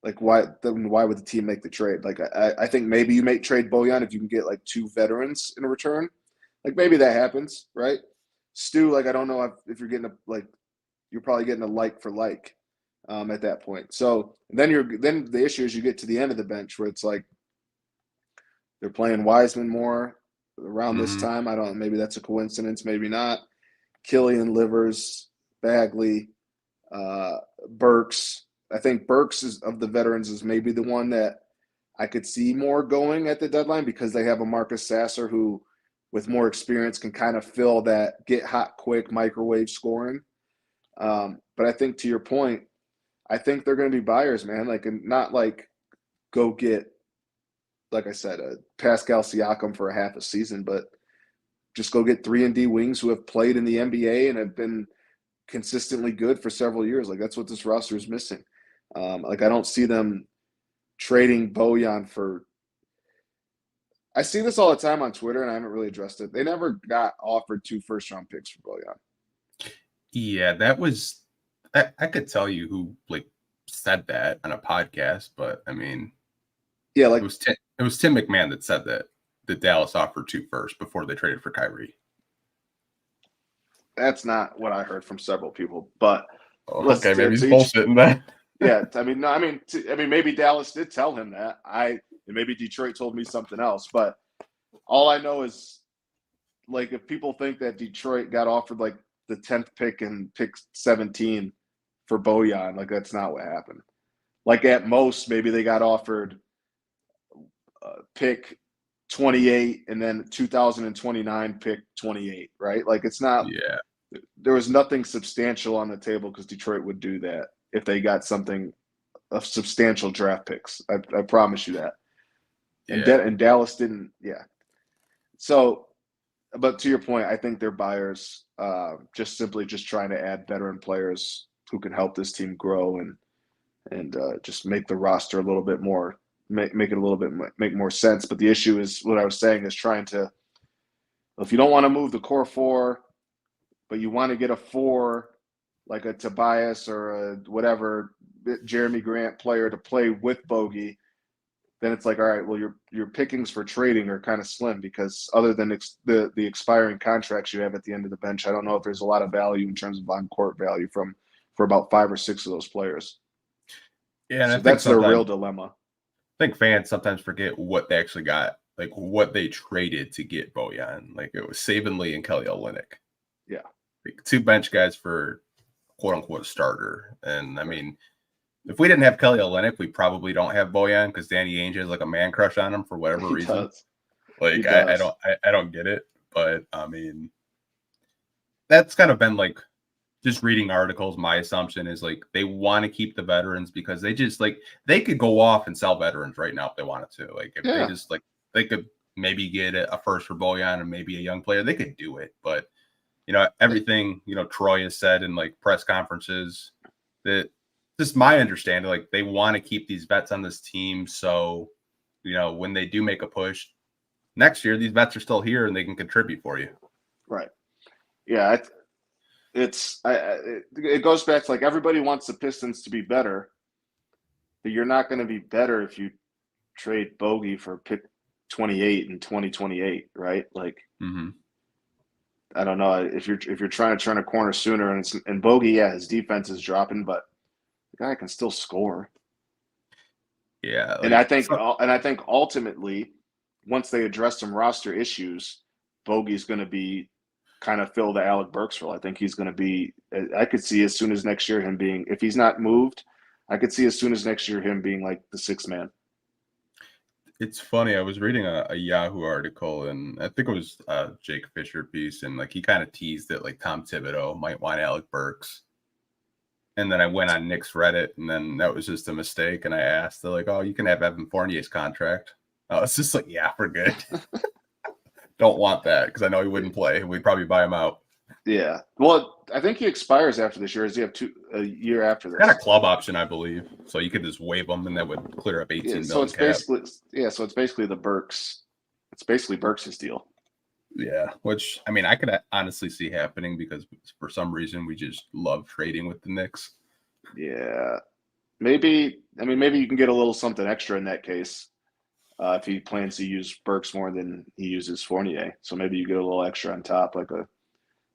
Like why would the team make the trade? Like I think maybe you may trade Bojan if you can get like 2 veterans in return. Like maybe that happens, right? Stu, like I don't know if you're getting you're probably getting a like for like at that point. So then the issue is you get to the end of the bench where it's like they're playing Wiseman more around this time. Maybe that's a coincidence, maybe not. Killian, Livers, Bagley, Burks. I think Burks of the veterans is maybe the one that I could see more going at the deadline because they have a Marcus Sasser who, with more experience, can kind of fill that get hot quick microwave scoring. But I think to your point, I think they're going to be buyers, man. Like, and not like go get, like I said, Pascal Siakam for a half a season, but just go get 3-and-D wings who have played in the NBA and have been consistently good for several years. Like that's what this roster is missing. Like I don't see them trading Bojan for. I see this all the time on Twitter, and I haven't really addressed it. They never got offered 2 first-round picks for Bojan. Yeah, that was. I could tell you who like said that on a podcast, but I mean, yeah, like it was Tim McMahon that said that Dallas offered 2 first before they traded for Kyrie. That's not what I heard from several people, but okay, maybe he's bullshitting that. Yeah, I mean, maybe Dallas did tell him that. And maybe Detroit told me something else, but all I know is, like, if people think that Detroit got offered like the 10th pick and pick 17 for Bojan, like that's not what happened. Like at most, maybe they got offered pick 28 and then 2029 pick 28, right? Like it's not. Yeah. There was nothing substantial on the table because Detroit would do that if they got something of substantial draft picks. I promise you that. And, Yeah. and Dallas didn't. Yeah. So, but to your point, I think they're buyers, just simply just trying to add veteran players who can help this team grow and just make the roster a little bit more, make it a little bit make more sense. But the issue is what I was saying is trying to, if you don't want to move the core four, but you want to get a four like a Tobias or a whatever Jeremy Grant player to play with Bogey, then it's like, all right, well, your pickings for trading are kind of slim because other than the expiring contracts you have at the end of the bench, I don't know if there's a lot of value in terms of on-court value for about 5 or 6 of those players. Yeah, and So I think that's their real dilemma. I think fans sometimes forget what they actually got, like what they traded to get Bojan. Like it was Saban Lee and Kelly Olynyk. Yeah. Like 2 bench guys for quote-unquote starter. And, I mean, if we didn't have Kelly Olynyk, we probably don't have Bojan because Danny Ainge has like a man crush on him for whatever reason. Does. Like I don't get it, but I mean, that's kind of been like just reading articles. My assumption is like they want to keep the veterans because they just like they could go off and sell veterans right now if they wanted to. Like if they just like they could maybe get a first for Bojan and maybe a young player, they could do it. But you know everything Troy has said in like press conferences that. Just my understanding, like they want to keep these vets on this team. So, when they do make a push next year, these vets are still here and they can contribute for you. Right. Yeah. It goes back to like everybody wants the Pistons to be better, but you're not going to be better if you trade Bogey for pick 28 in 2028, right? Like, I don't know if you're trying to turn a corner sooner and Bogey, his defense is dropping, but the guy can still score. Yeah, like, and I think ultimately, once they address some roster issues, Bogey's going to be kind of fill the Alec Burks role. I think he's going to be. I could see as soon as next year him being, if he's not moved, I could see as soon as next year him being like the 6th man. It's funny. I was reading a Yahoo article, and I think it was a Jake Fisher piece, and like he kind of teased that like Tom Thibodeau might want Alec Burks. And then I went on Knicks Reddit, and then that was just a mistake. And I asked, they're like, "Oh, you can have Evan Fournier's contract." It's just like, yeah, we're good. Don't want that because I know he wouldn't play. We'd probably buy him out. Yeah. Well, I think he expires after this year. Does he have a year after this? Got a club option, I believe. So you could just waive him, and that would clear up 18 so million it's basically So it's basically the Burks. It's basically Burks' deal. Yeah, which I mean, I could honestly see happening because for some reason we just love trading with the Knicks. Yeah, maybe. I mean, maybe you can get a little something extra in that case if he plans to use Burks more than he uses Fournier. So maybe you get a little extra on top, like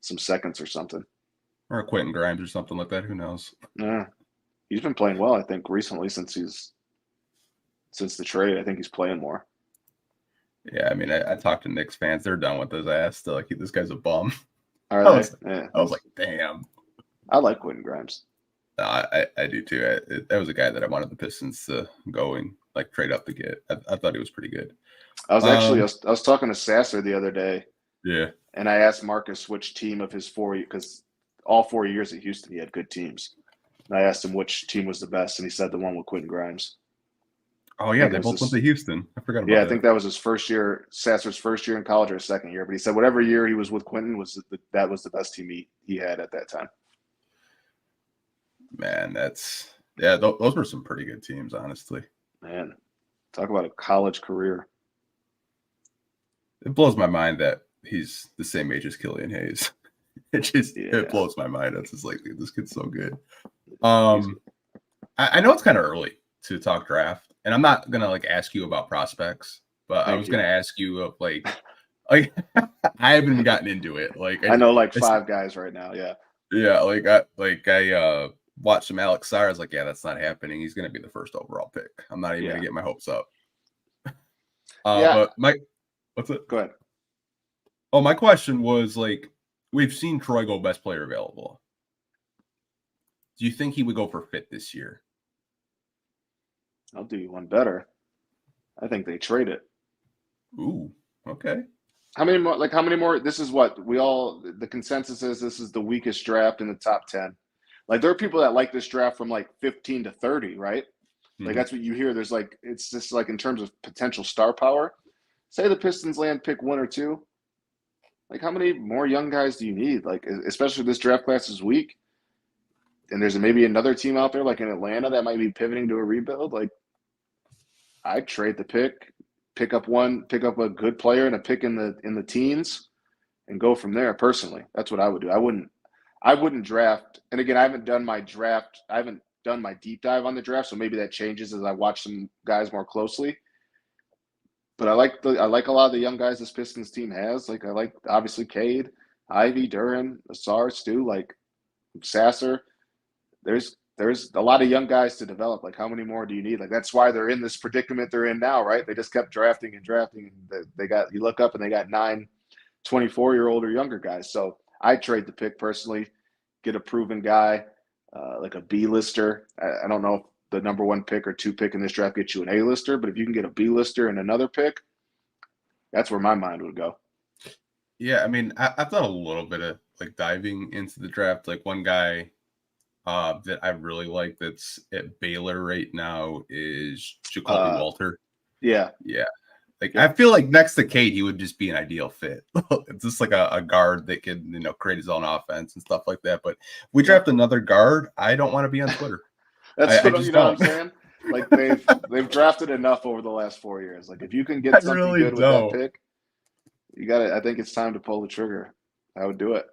some seconds or something, or a Quentin Grimes or something like that. Who knows? Yeah, he's been playing well. I think recently since the trade, I think he's playing more. Yeah, I mean, I talked to Knicks fans. They're done with his ass. They're like, this guy's a bum. I was like, damn. I like Quentin Grimes. I do too. That was a guy that I wanted the Pistons to go and like trade up to get. I thought he was pretty good. I was talking to Sasser the other day. Yeah. And I asked Marcus which team of his 4 years, because all 4 years at Houston he had good teams. And I asked him which team was the best, and he said the one with Quentin Grimes. Oh yeah, they both went to Houston. I forgot about that. Yeah, I think that was his first year, Sasser's first year in college or his second year. But he said whatever year he was with Quentin that was the best team he had at that time. Man, those were some pretty good teams, honestly. Man, talk about a college career. It blows my mind that he's the same age as Killian Hayes. It blows my mind. It's just like, dude, this kid's so good. I know it's kind of early to talk draft, and I'm not gonna like ask you about prospects, but I was gonna ask you like I haven't gotten into it. Like I know like 5 guys right now. Yeah. Yeah, I watched some Alex Sarr. I was like, yeah, that's not happening. He's gonna be the first overall pick. I'm not even gonna get my hopes up. But what's it? Go ahead. Oh, my question was like, we've seen Troy go best player available. Do you think he would go for fit this year? I'll do you one better. I think they trade it. Ooh, okay. How many more? Like how many more? This is what the consensus is. This is the weakest draft in the top 10. Like there are people that like this draft from like 15 to 30, right? Like Mhm. that's what you hear. There's like it's just like in terms of potential star power. Say the Pistons land pick 1 or 2. Like how many more young guys do you need? Like especially this draft class is weak, and there's maybe another team out there like in Atlanta that might be pivoting to a rebuild. Like I'd trade the pick up a good player and a pick in the teens, and go from there. Personally, that's what I would do. I wouldn't draft. And again, I haven't done my draft. I haven't done my deep dive on the draft, so maybe that changes as I watch some guys more closely. But I like a lot of the young guys this Pistons team has. Like I like obviously Cade, Ivy, Duran, Asar, Stu, like Sasser. There's a lot of young guys to develop. Like how many more do you need? Like that's why they're in this predicament they're in now, right? They just kept drafting and drafting. And they got you look up and they got 9 24-year-old or younger guys. So I trade the pick personally, get a proven guy, like a B-lister. I don't know if the number 1 pick or 2 pick in this draft gets you an A-lister, but if you can get a B-lister and another pick, that's where my mind would go. Yeah, I mean, I've done a little bit of like diving into the draft. Like one guy that I really like that's at Baylor right now is Jacoby Walter. Yeah. Yeah. Like Yep. I feel like next to Cade, he would just be an ideal fit. It's just like a guard that can, create his own offense and stuff like that. But if we draft another guard, I don't want to be on Twitter. That's I what just you know what I'm don't. saying? Like they've drafted enough over the last 4 years. Like if you can I get something really good with that don't. pick, you got to I think it's time to pull the trigger. I would do it.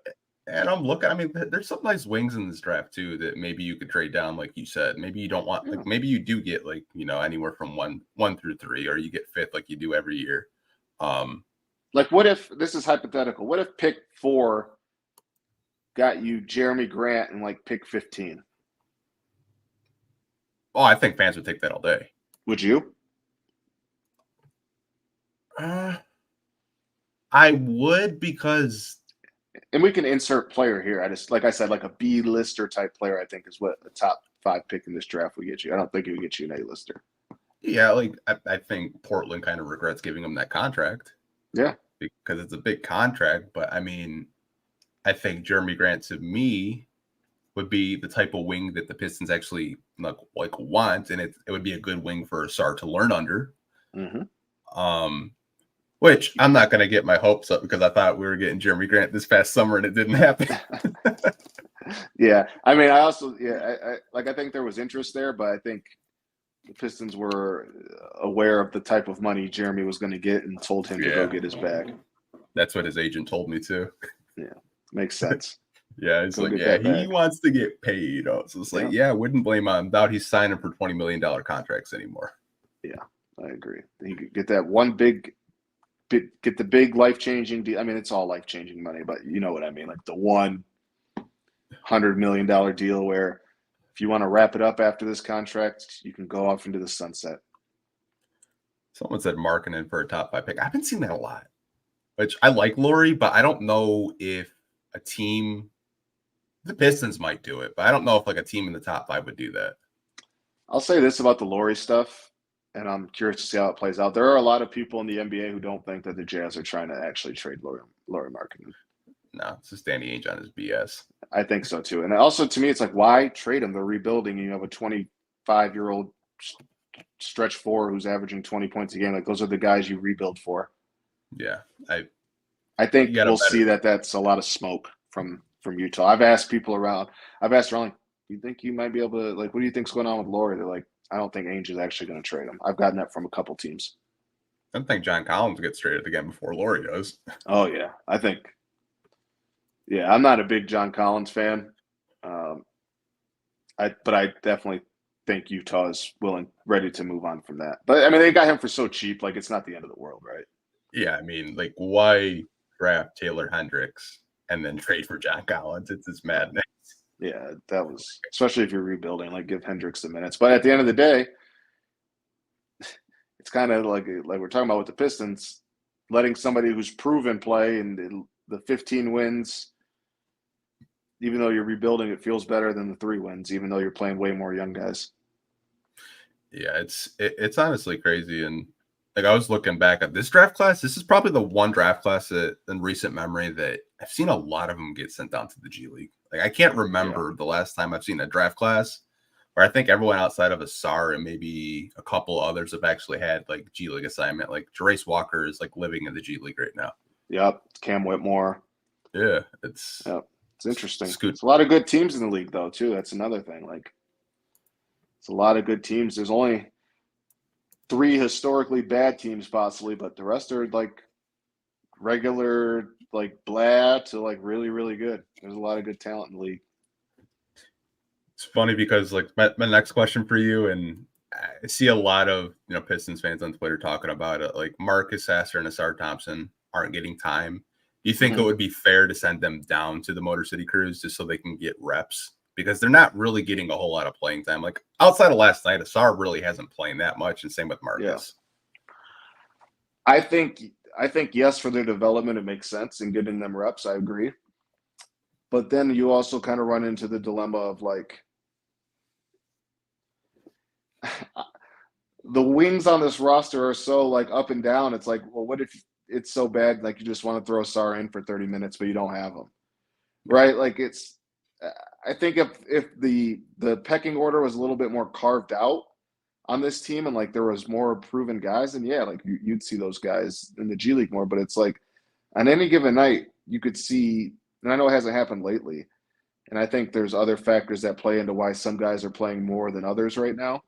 And I'm looking. I mean, there's some nice wings in this draft too that maybe you could trade down, like you said. Maybe you don't want, Yeah. like maybe you do get like anywhere from one through 3, or you get 5th like you do every year. Like what if this is hypothetical? What if pick 4 got you Jeremy Grant and like pick 15? Oh, I think fans would take that all day. Would you? I would, because And we can insert player here. I just like I said, like a B-lister type player, I think is what the top 5 pick in this draft would get you. I don't think it would get you an A-lister. yeah, like I think Portland kind of regrets giving him that contract. Yeah. Because it's a big contract. But I mean, I think Jeremy Grant to me would be the type of wing that the Pistons actually like want, and it would be a good wing for Asar to learn under. Mm-hmm. Which I'm not going to get my hopes up, because I thought we were getting Jeremy Grant this past summer and it didn't happen. Yeah, I mean, I also I think there was interest there, but I think the Pistons were aware of the type of money Jeremy was going to get and told him to go get his bag. That's what his agent told me too. Yeah, makes sense. Yeah, he's like, yeah, he wants to get paid. So it's like, I wouldn't blame him. Doubt he's signing for $20 million contracts anymore. Yeah, I agree. He could get that one get the big life-changing deal. I mean, it's all life-changing money, but you know what I mean, like the $100 million deal where if you want to wrap it up after this contract, you can go off into the sunset. Someone said marketing for a top 5 pick. I've been seeing that a lot, which I like Laurie, but I don't know if a team, the Pistons might do it, but I don't know if like a team in the top 5 would do that. I'll say this about the Laurie stuff, and I'm curious to see how it plays out. There are a lot of people in the NBA who don't think that the Jazz are trying to actually trade Laurie Markkinen. No, it's just Danny Ainge on his BS. I think so too. And also to me, it's like, why trade him? They're rebuilding. You have a 25-year-old stretch 4 who's averaging 20 points a game. Like those are the guys you rebuild for. Yeah, I think we'll see that that's a lot of smoke from Utah. I've asked around, like, do you think you might be able to, like, what do you think's going on with Laurie? They're like, I don't think Ainge is actually going to trade him. I've gotten that from a couple teams. I don't think John Collins gets traded again before Laurie does. Oh, yeah. I'm not a big John Collins fan. But I definitely think Utah is ready to move on from that. But, I mean, they got him for so cheap. Like, it's not the end of the world, right? Yeah, I mean, like, why draft Taylor Hendricks and then trade for John Collins? It's just madness. Yeah, that was, especially if you're rebuilding, like give Hendricks the minutes. But at the end of the day, it's kind of like we're talking about with the Pistons, letting somebody who's proven play and the 15 wins, even though you're rebuilding, it feels better than the 3 wins, even though you're playing way more young guys. Yeah, it's honestly crazy. And like I was looking back at this draft class. This is probably the one draft class that, in recent memory, that I've seen a lot of them get sent down to the G League. Like I can't remember the last time I've seen a draft class where I think everyone outside of Asar and maybe a couple others have actually had like G League assignment. Like Jerace Walker is like living in the G League right now. Yep, Cam Whitmore. Yeah, it's interesting. Scoot. It's a lot of good teams in the league, though, too. That's another thing. Like, it's a lot of good teams. There's only 3 historically bad teams, possibly, but the rest are like regular, like blah to like really, really good. There's a lot of good talent in the league. It's funny because like my next question for you, and I see a lot of Pistons fans on Twitter talking about it. Like Marcus Sasser and Asar Thompson aren't getting time. Do you think it would be fair to send them down to the Motor City Cruise just so they can get reps? Because they're not really getting a whole lot of playing time. Like outside of last night, Asar really hasn't played that much, and same with Marcus. Yeah. I think yes, for their development, it makes sense in getting them reps. I agree. But then you also kind of run into the dilemma of like the wings on this roster are so like up and down. It's like, well, what if it's so bad like you just want to throw Asar in for 30 minutes, but you don't have him, right? Like I think if the pecking order was a little bit more carved out on this team and like there was more proven guys, then yeah, like you'd see those guys in the G League more. But it's like on any given night you could see, and I know it hasn't happened lately, and I think there's other factors that play into why some guys are playing more than others right now.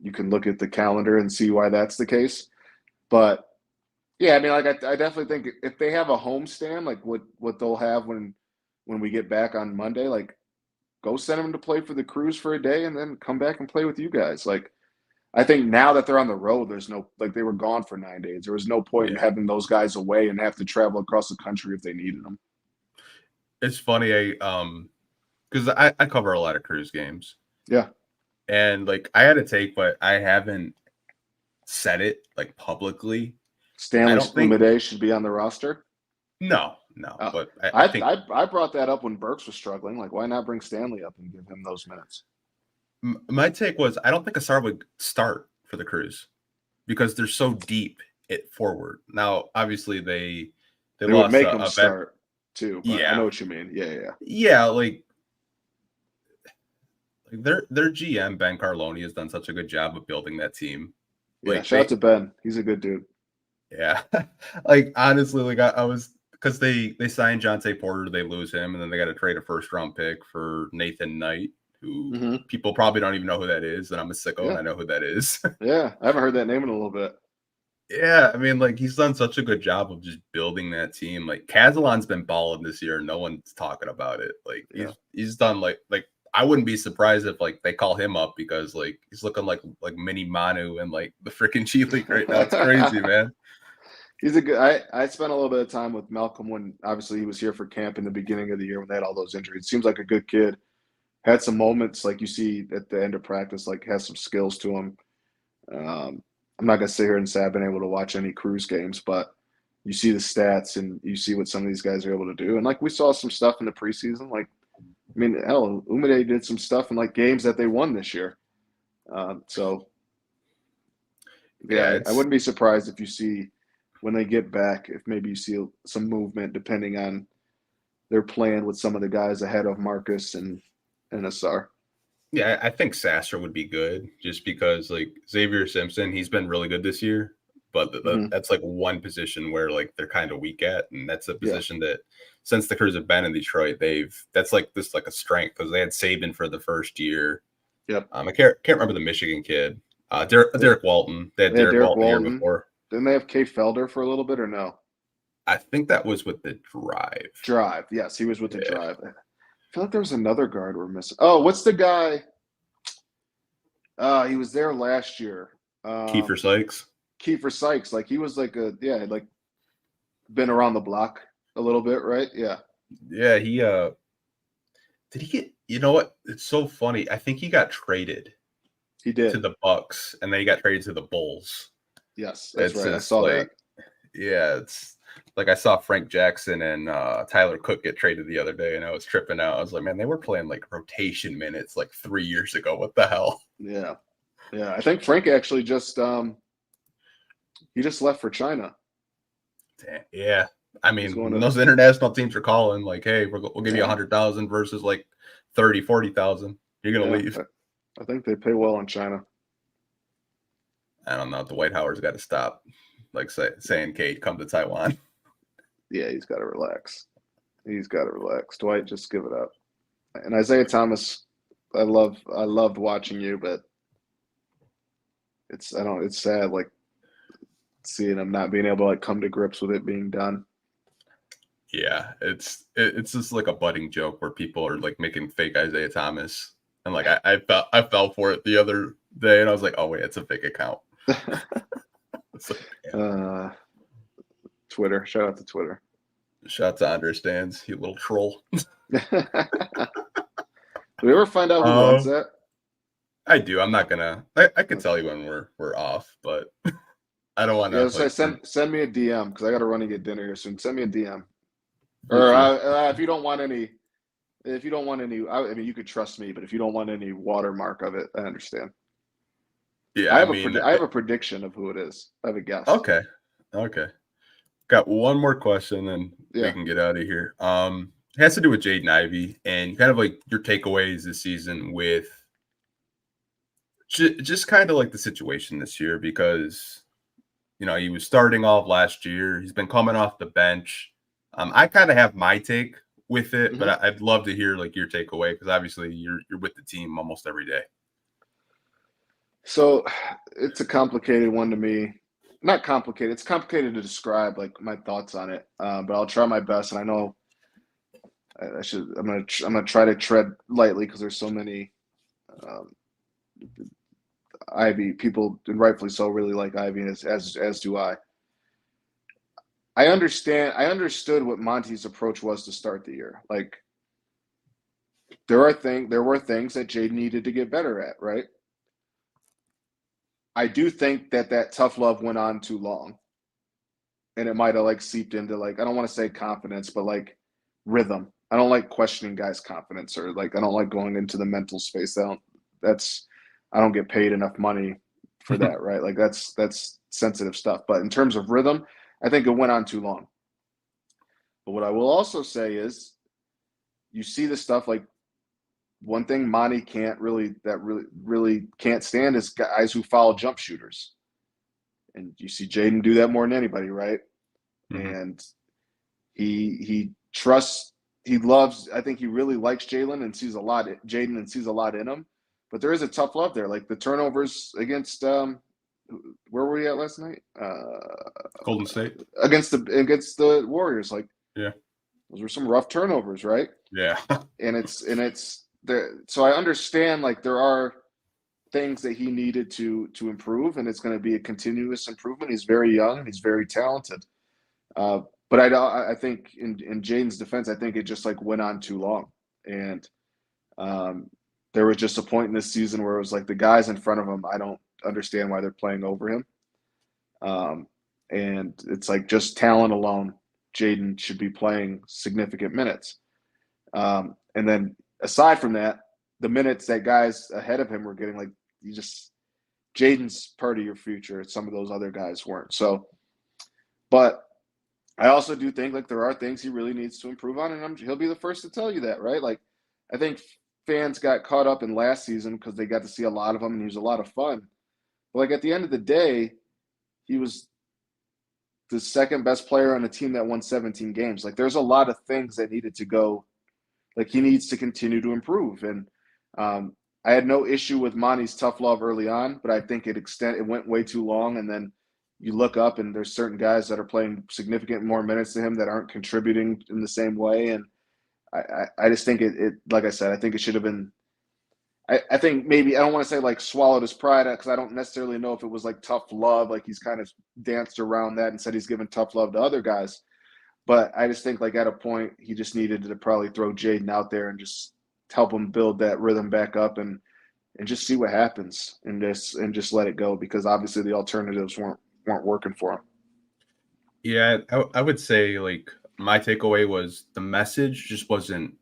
You can look at the calendar and see why that's the case. But yeah, I mean, like I definitely think if they have a home stand, like what they'll have when we get back on Monday, like go send them to play for the Cruise for a day and then come back and play with you guys. Like I think now that they're on the road, there's no, like they were gone for 9 days. There was no point in having those guys away and have to travel across the country if they needed them. It's funny, because I cover a lot of Cruise games. Yeah. And like I had a take, but I haven't said it like publicly. Stanley Umide should be on the roster. No. But I think I brought that up when Burks was struggling. Like, why not bring Stanley up and give him those minutes? My take was I don't think Asar would start for the Cruise because they're so deep at forward. Now, obviously, they lost would make him start too. But yeah, I know what you mean. Yeah. Like their GM Ben Carloni has done such a good job of building that team. Yeah, shout out to Ben. He's a good dude. Yeah, like honestly, like I was. Because they signed Jonte Porter, they lose him, and then they got to trade a first-round pick for Nathan Knight, who people probably don't even know who that is, and I'm a sicko, and I know who that is. Yeah, I haven't heard that name in a little bit. Yeah, I mean, like, he's done such a good job of just building that team. Like, Kazalon's been balling this year, and no one's talking about it. Like, he's done, like I wouldn't be surprised if, like, they call him up because, like, he's looking like mini Manu in, like, the freaking G League right now. It's crazy, man. He's a good. I spent a little bit of time with Malcolm when obviously he was here for camp in the beginning of the year when they had all those injuries. Seems like a good kid. Had some moments like you see at the end of practice, like has some skills to him. I'm not gonna sit here and say I've been able to watch any Cruise games, but you see the stats and you see what some of these guys are able to do. And like we saw some stuff in the preseason. Like, I mean, hell, Umide did some stuff in like games that they won this year. So yeah, I wouldn't be surprised if you see. When they get back, if maybe you see some movement depending on their plan with some of the guys ahead of Marcus and Asar. Yeah, I think Sasser would be good just because like Xavier Simpson, he's been really good this year, but that's like one position where like they're kind of weak at, and that's a position that since the Cruise have been in Detroit, that's like this like a strength because they had Saban for the first year. Yep. I can't remember the Michigan kid, Derek Walton. They had Derek Walton the year before. Didn't they have Kay Felder for a little bit or no? I think that was with the Drive. Drive, yes, he was with the Drive. I feel like there was another guard we're missing. Oh, what's the guy? He was there last year. Kiefer Sykes. Kiefer Sykes, like he was like like been around the block a little bit, right? Yeah. Yeah, he did he get? You know what? It's so funny. I think he got traded. He did to the Bucks, and then he got traded to the Bulls. Yes, that's right. I saw that. Yeah, it's like I saw Frank Jackson and Tyler Cook get traded the other day, and I was tripping out. I was like, man, they were playing like rotation minutes like 3 years ago. What the hell? Yeah. I think Frank actually just He just left for China. Yeah. I He's mean, going when to. those international teams are calling, like, hey, we'll give you Yeah, 100,000 versus like 30, 40,000. You're going to yeah. leave. I think they pay well in China. I don't know. Dwight Howard's got to stop, like, saying, Kate, come to Taiwan. Yeah, he's got to relax. He's got to relax. Dwight, just give it up. And Isaiah Thomas, I loved watching you, but it's sad like seeing him not being able to like come to grips with it being done. Yeah, it's just like a budding joke where people are like making fake Isaiah Thomas, and like I fell for it the other day, and I was like, oh wait, it's a fake account. It's like, Twitter, shout out to Twitter. Shout out to understands, you little troll. Do we ever find out who runs that? I do. I'm not gonna. I can tell you when we're off, but I don't want to. Yeah, like, send me a DM because I got to run and get dinner here soon. Send me a DM, or sure. if you don't want any, I mean, you could trust me, but if you don't want any watermark of it, I understand. Yeah, I have a prediction of who it is. I have a guess. Okay. Got one more question, and we Yeah. can get out of here. It has to do with Jaden Ivey and kind of like your takeaways this season with just kind of like the situation this year, because he was starting off last year. He's been coming off the bench. I kind of have my take with it, but I'd love to hear like your takeaway, because obviously you're with the team almost every day. So it's a complicated one to me. Not complicated. It's complicated to describe like my thoughts on it, but I'll try my best. And I know I'm gonna try to tread lightly because there's so many Ivy people, and rightfully so, really like Ivy, as do I. I understood what Monty's approach was to start the year. Like there were things that Jaden needed to get better at, right? I do think that tough love went on too long, and it might have like seeped into like, I don't want to say confidence, but like rhythm. I don't like questioning guys' confidence, or like I don't like going into the mental space. I don't get paid enough money for that, right? Like that's sensitive stuff. But in terms of rhythm, I think it went on too long. But what I will also say is, you see the stuff like, one thing Monty really can't stand is guys who foul jump shooters. And you see Jaden do that more than anybody, right? And he trusts, I think he really likes Jaden and sees a lot in him. But there is a tough love there. Like the turnovers against where were we at last night? Golden State. Against the Warriors. Like, yeah. Those were some rough turnovers, right? Yeah. and it's there. So I understand like there are things that he needed to improve, and it's going to be a continuous improvement. He's very young and he's very talented. But I think in Jaden's defense, I think it just like went on too long. And there was just a point in this season where it was like the guys in front of him, I don't understand why they're playing over him. And it's like just talent alone, Jaden should be playing significant minutes. And then aside from that, the minutes that guys ahead of him were getting, like, Jaden's part of your future. Some of those other guys weren't. So, but I also do think like there are things he really needs to improve on, and he'll be the first to tell you that, right? Like, I think fans got caught up in last season because they got to see a lot of him and he was a lot of fun. But like at the end of the day, he was the second best player on a team that won 17 games. Like there's a lot of things that needed to go. Like he needs to continue to improve. And I had no issue with Monty's tough love early on, but I think it went way too long. And then you look up and there's certain guys that are playing significant more minutes to him that aren't contributing in the same way. And I just think it, like I said, I think it should have been, I think maybe, I don't want to say like swallowed his pride, because I don't necessarily know if it was like tough love. Like he's kind of danced around that and said he's given tough love to other guys. But I just think like at a point he just needed to probably throw Jaden out there and just help him build that rhythm back up and just see what happens and just let it go, because obviously the alternatives weren't working for him. Yeah, I would say like my takeaway was the message just wasn't.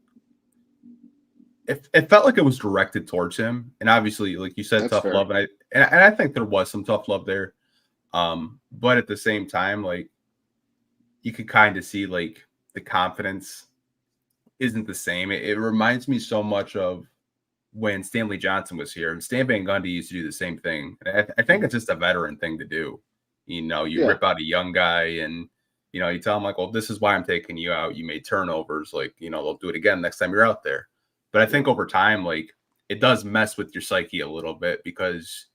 It felt like it was directed towards him, and obviously, like you said, That's tough fair. love, and I think there was some tough love there. But at the same time, like you could kind of see like the confidence isn't the same. It reminds me so much of when Stanley Johnson was here, and Stan Van Gundy used to do the same thing. I think it's just a veteran thing to do. You Yeah. rip out a young guy and, you tell him like, well, this is why I'm taking you out. You made turnovers. Like, they'll do it again next time you're out there. But I think over time, like it does mess with your psyche a little bit because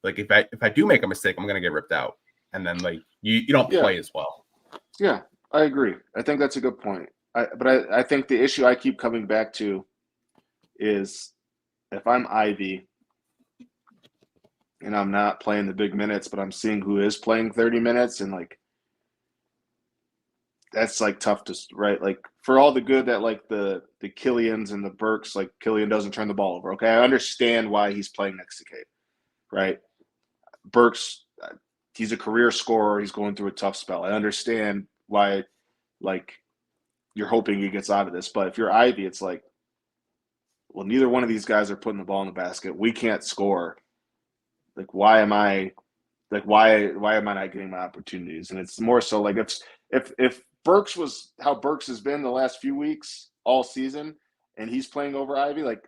like if I do make a mistake, I'm going to get ripped out. And then like you don't Yeah. play as well. Yeah, I agree. I think that's a good point. But I think the issue I keep coming back to is if I'm Ivy and I'm not playing the big minutes, but I'm seeing who is playing 30 minutes and like that's like tough to right. Like for all the good that like the Killians and the Burks, like Killian doesn't turn the ball over. Okay, I understand why he's playing next to Kate, right? Burks, he's a career scorer. He's going through a tough spell. I understand why, like you're hoping he gets out of this, but if you're Ivy, it's like, well, neither one of these guys are putting the ball in the basket. We can't score. Like, why am I not getting my opportunities? And it's more so like if Burks was how Burks has been the last few weeks, all season, and he's playing over Ivy, like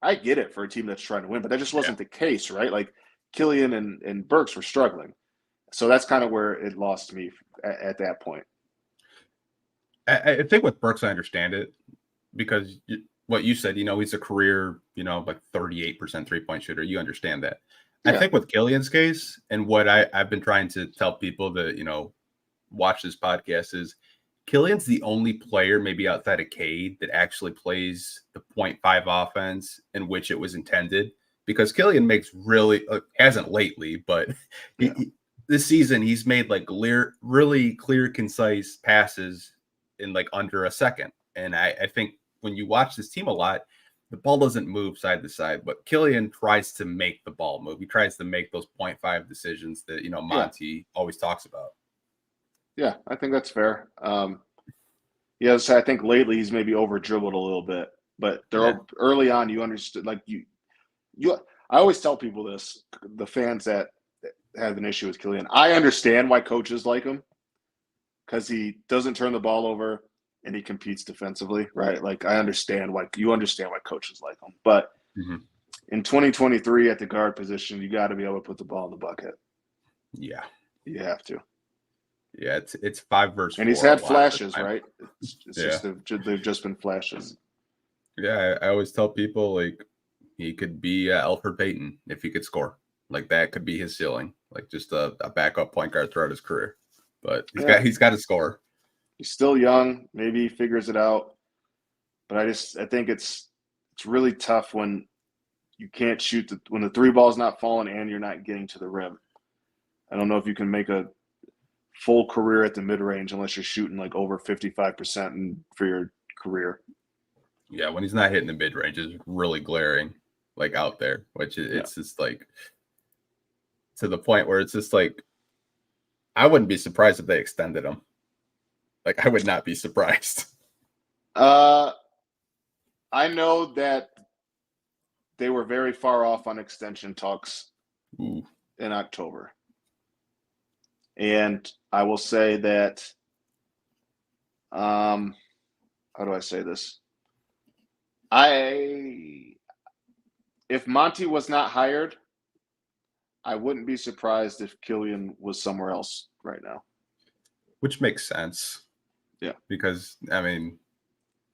I get it for a team that's trying to win, but that just wasn't the case, right? Like Killian and Burks were struggling. So that's kind of where it lost me at that point. I think with Burks, I understand it because what you said, he's a career, like 38% 3-point shooter. You understand that. Yeah. I think with Killian's case and what I've been trying to tell people that, watch this podcast is Killian's the only player maybe outside of Cade that actually plays the 0.5 offense in which it was intended because Killian makes really hasn't lately, but this season he's made like really clear, concise passes in like under a second. And I think when you watch this team a lot, the ball doesn't move side to side, but Killian tries to make the ball move. He tries to make those 0.5 decisions that, Monty always talks about. Yeah, I think that's fair. Yes, I think lately he's maybe over dribbled a little bit, but early on you understood like you. I always tell people this, the fans that have an issue with Killian. I understand why coaches like him because he doesn't turn the ball over and he competes defensively, right? Like I understand why coaches like him, but in 2023 at the guard position, you got to be able to put the ball in the bucket. Yeah, you have to. Yeah, it's 5 versus 4. And he's had flashes, right? It's just they've just been flashes. Yeah, I always tell people like he could be Elfrid Payton if he could score. Like that could be his ceiling, like just a backup point guard throughout his career. But he's got to score. He's still young. Maybe he figures it out. But I think it's really tough when you can't shoot when the 3 ball's not falling and you're not getting to the rim. I don't know if you can make a full career at the mid-range unless you're shooting like over 55% for your career. Yeah, when he's not hitting the mid-range, it's really glaring, like out there, which it's just like to the point where it's just like I wouldn't be surprised if they extended him. Like I would not be surprised. I know that they were very far off on extension talks in October. And I will say that, how do I say this? If Monty was not hired, I wouldn't be surprised if Killian was somewhere else right now. Which makes sense. Yeah. Because, I mean,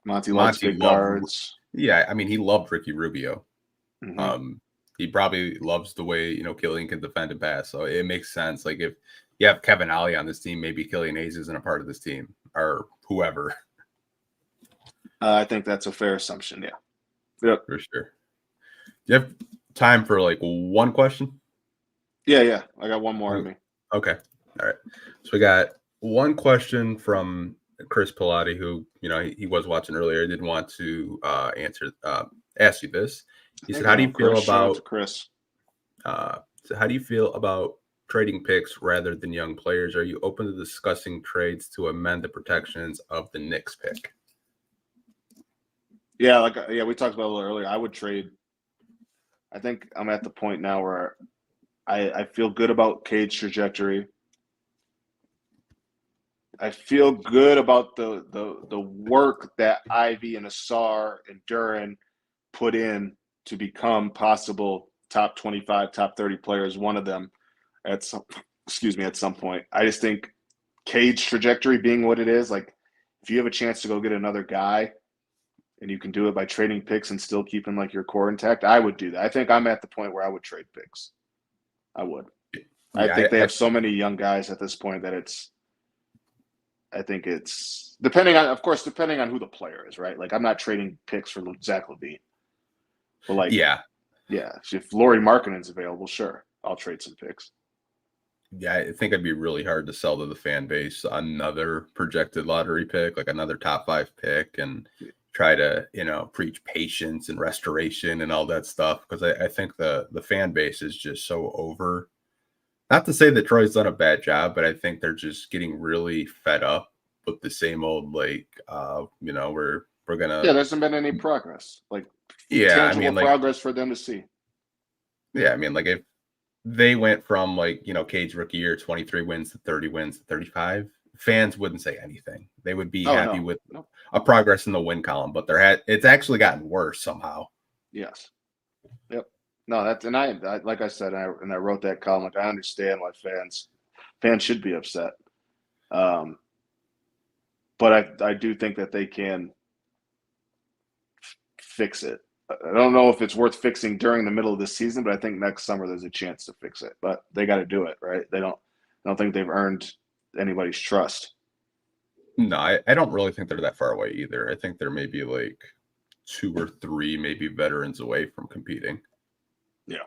Monty likes big guards. Yeah, I mean, he loved Ricky Rubio. Mm-hmm. He probably loves the way, Killian can defend and pass. So it makes sense. Like if you have Kevin Ollie on this team, maybe Killian Hayes isn't a part of this team or whoever. I think that's a fair assumption. Yeah. Yep. For sure. Do you have time for like one question? Yeah. I got one more of me. Okay. All right. So we got one question from Chris Pilati, who, he was watching earlier. Didn't want to ask you this. He said, how do you feel about Chris? So how do you feel about trading picks rather than young players? Are you open to discussing trades to amend the protections of the Knicks pick? Yeah, we talked about it a little earlier. I would trade. I think I'm at the point now where I feel good about Cade's trajectory. I feel good about the work that Ivy and Asar and Duran put in to become possible top 25, top 30 players. One of them at some point. I just think Cade's trajectory being what it is, like if you have a chance to go get another guy and you can do it by trading picks and still keeping like your core intact, I would do that. I think I'm at the point where I would trade picks. I would. I Yeah, think they have so many young guys at this point that I think it's depending on who the player is, right? Like I'm not trading picks for Zach LaVine, but like, yeah, if Lauri Markkanen's available, sure, I'll trade some picks. yeah. I think it'd be really hard to sell to the fan base another projected lottery pick, like another top 5 pick, and try to preach patience and restoration and all that stuff, because I think the fan base is just so over. Not to say that Troy's done a bad job, but I think they're just getting really fed up with the same old, like, we're gonna. Yeah, there hasn't been any progress, like tangible like, progress for them to see. yeah, I mean, like if they went from like, Cade's rookie year, 23 wins to 30 wins to 35, fans wouldn't say anything. They would be happy with a progress in the win column, but it's actually gotten worse somehow. Yes. Yep. No, that's, and I like I said, I wrote that column. Like I understand why fans should be upset, but I do think that they can fix it. I don't know if it's worth fixing during the middle of the season, but I think next summer there's a chance to fix it. But they got to do it, right? I don't think they've earned anybody's trust. No, I don't really think they're that far away either. I think they're maybe like 2 or 3 maybe veterans away from competing. Yeah,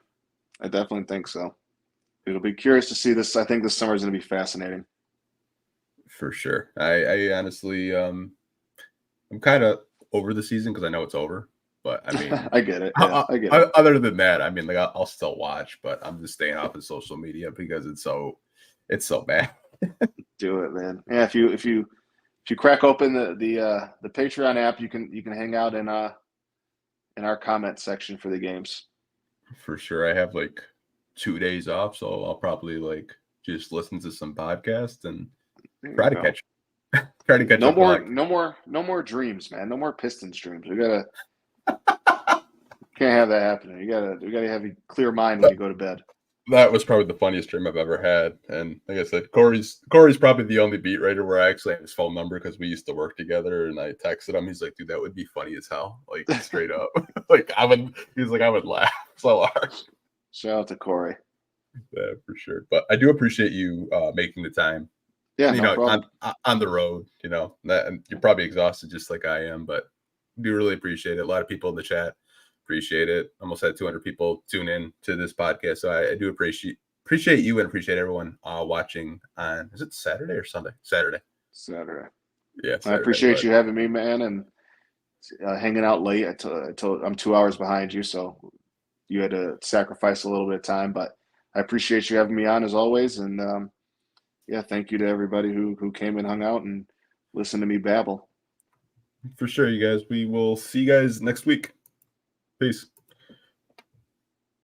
I definitely think so. It'll be curious to see this. I think this summer is going to be fascinating. For sure. I honestly, I'm kind of over the season because I know it's over. But I mean, I get it. Yeah, I get it. Other than that, I mean, like I'll still watch, but I'm just staying off of social media because it's so bad. Do it, man. Yeah, if you crack open the Patreon app, you can hang out in our comment section for the games. For sure. I have like 2 days off, so I'll probably like just listen to some podcasts and try to catch no more dreams, man. No more Pistons dreams. We gotta can't have that happening. We gotta have a clear mind when you go to bed. That was probably the funniest dream I've ever had. And like I said, Corey's probably the only beat writer where I actually have his phone number because we used to work together. And I texted him. He's like, dude, that would be funny as hell. Like straight up. I would laugh so hard. Shout out to Corey. Yeah, for sure. But I do appreciate you making the time. Yeah, no problem. On the road, and you're probably exhausted just like I am, but I do really appreciate it. A lot of people in the chat appreciate it. Almost had 200 people tune in to this podcast. So I do appreciate you and appreciate everyone watching on, is it Saturday or Sunday? Saturday. Yeah. Saturday, I appreciate you having me, man, and hanging out late. I'm 2 hours behind you, so you had to sacrifice a little bit of time, but I appreciate you having me on as always. And thank you to everybody who came and hung out and listened to me babble. For sure, you guys. We will see you guys next week. Peace.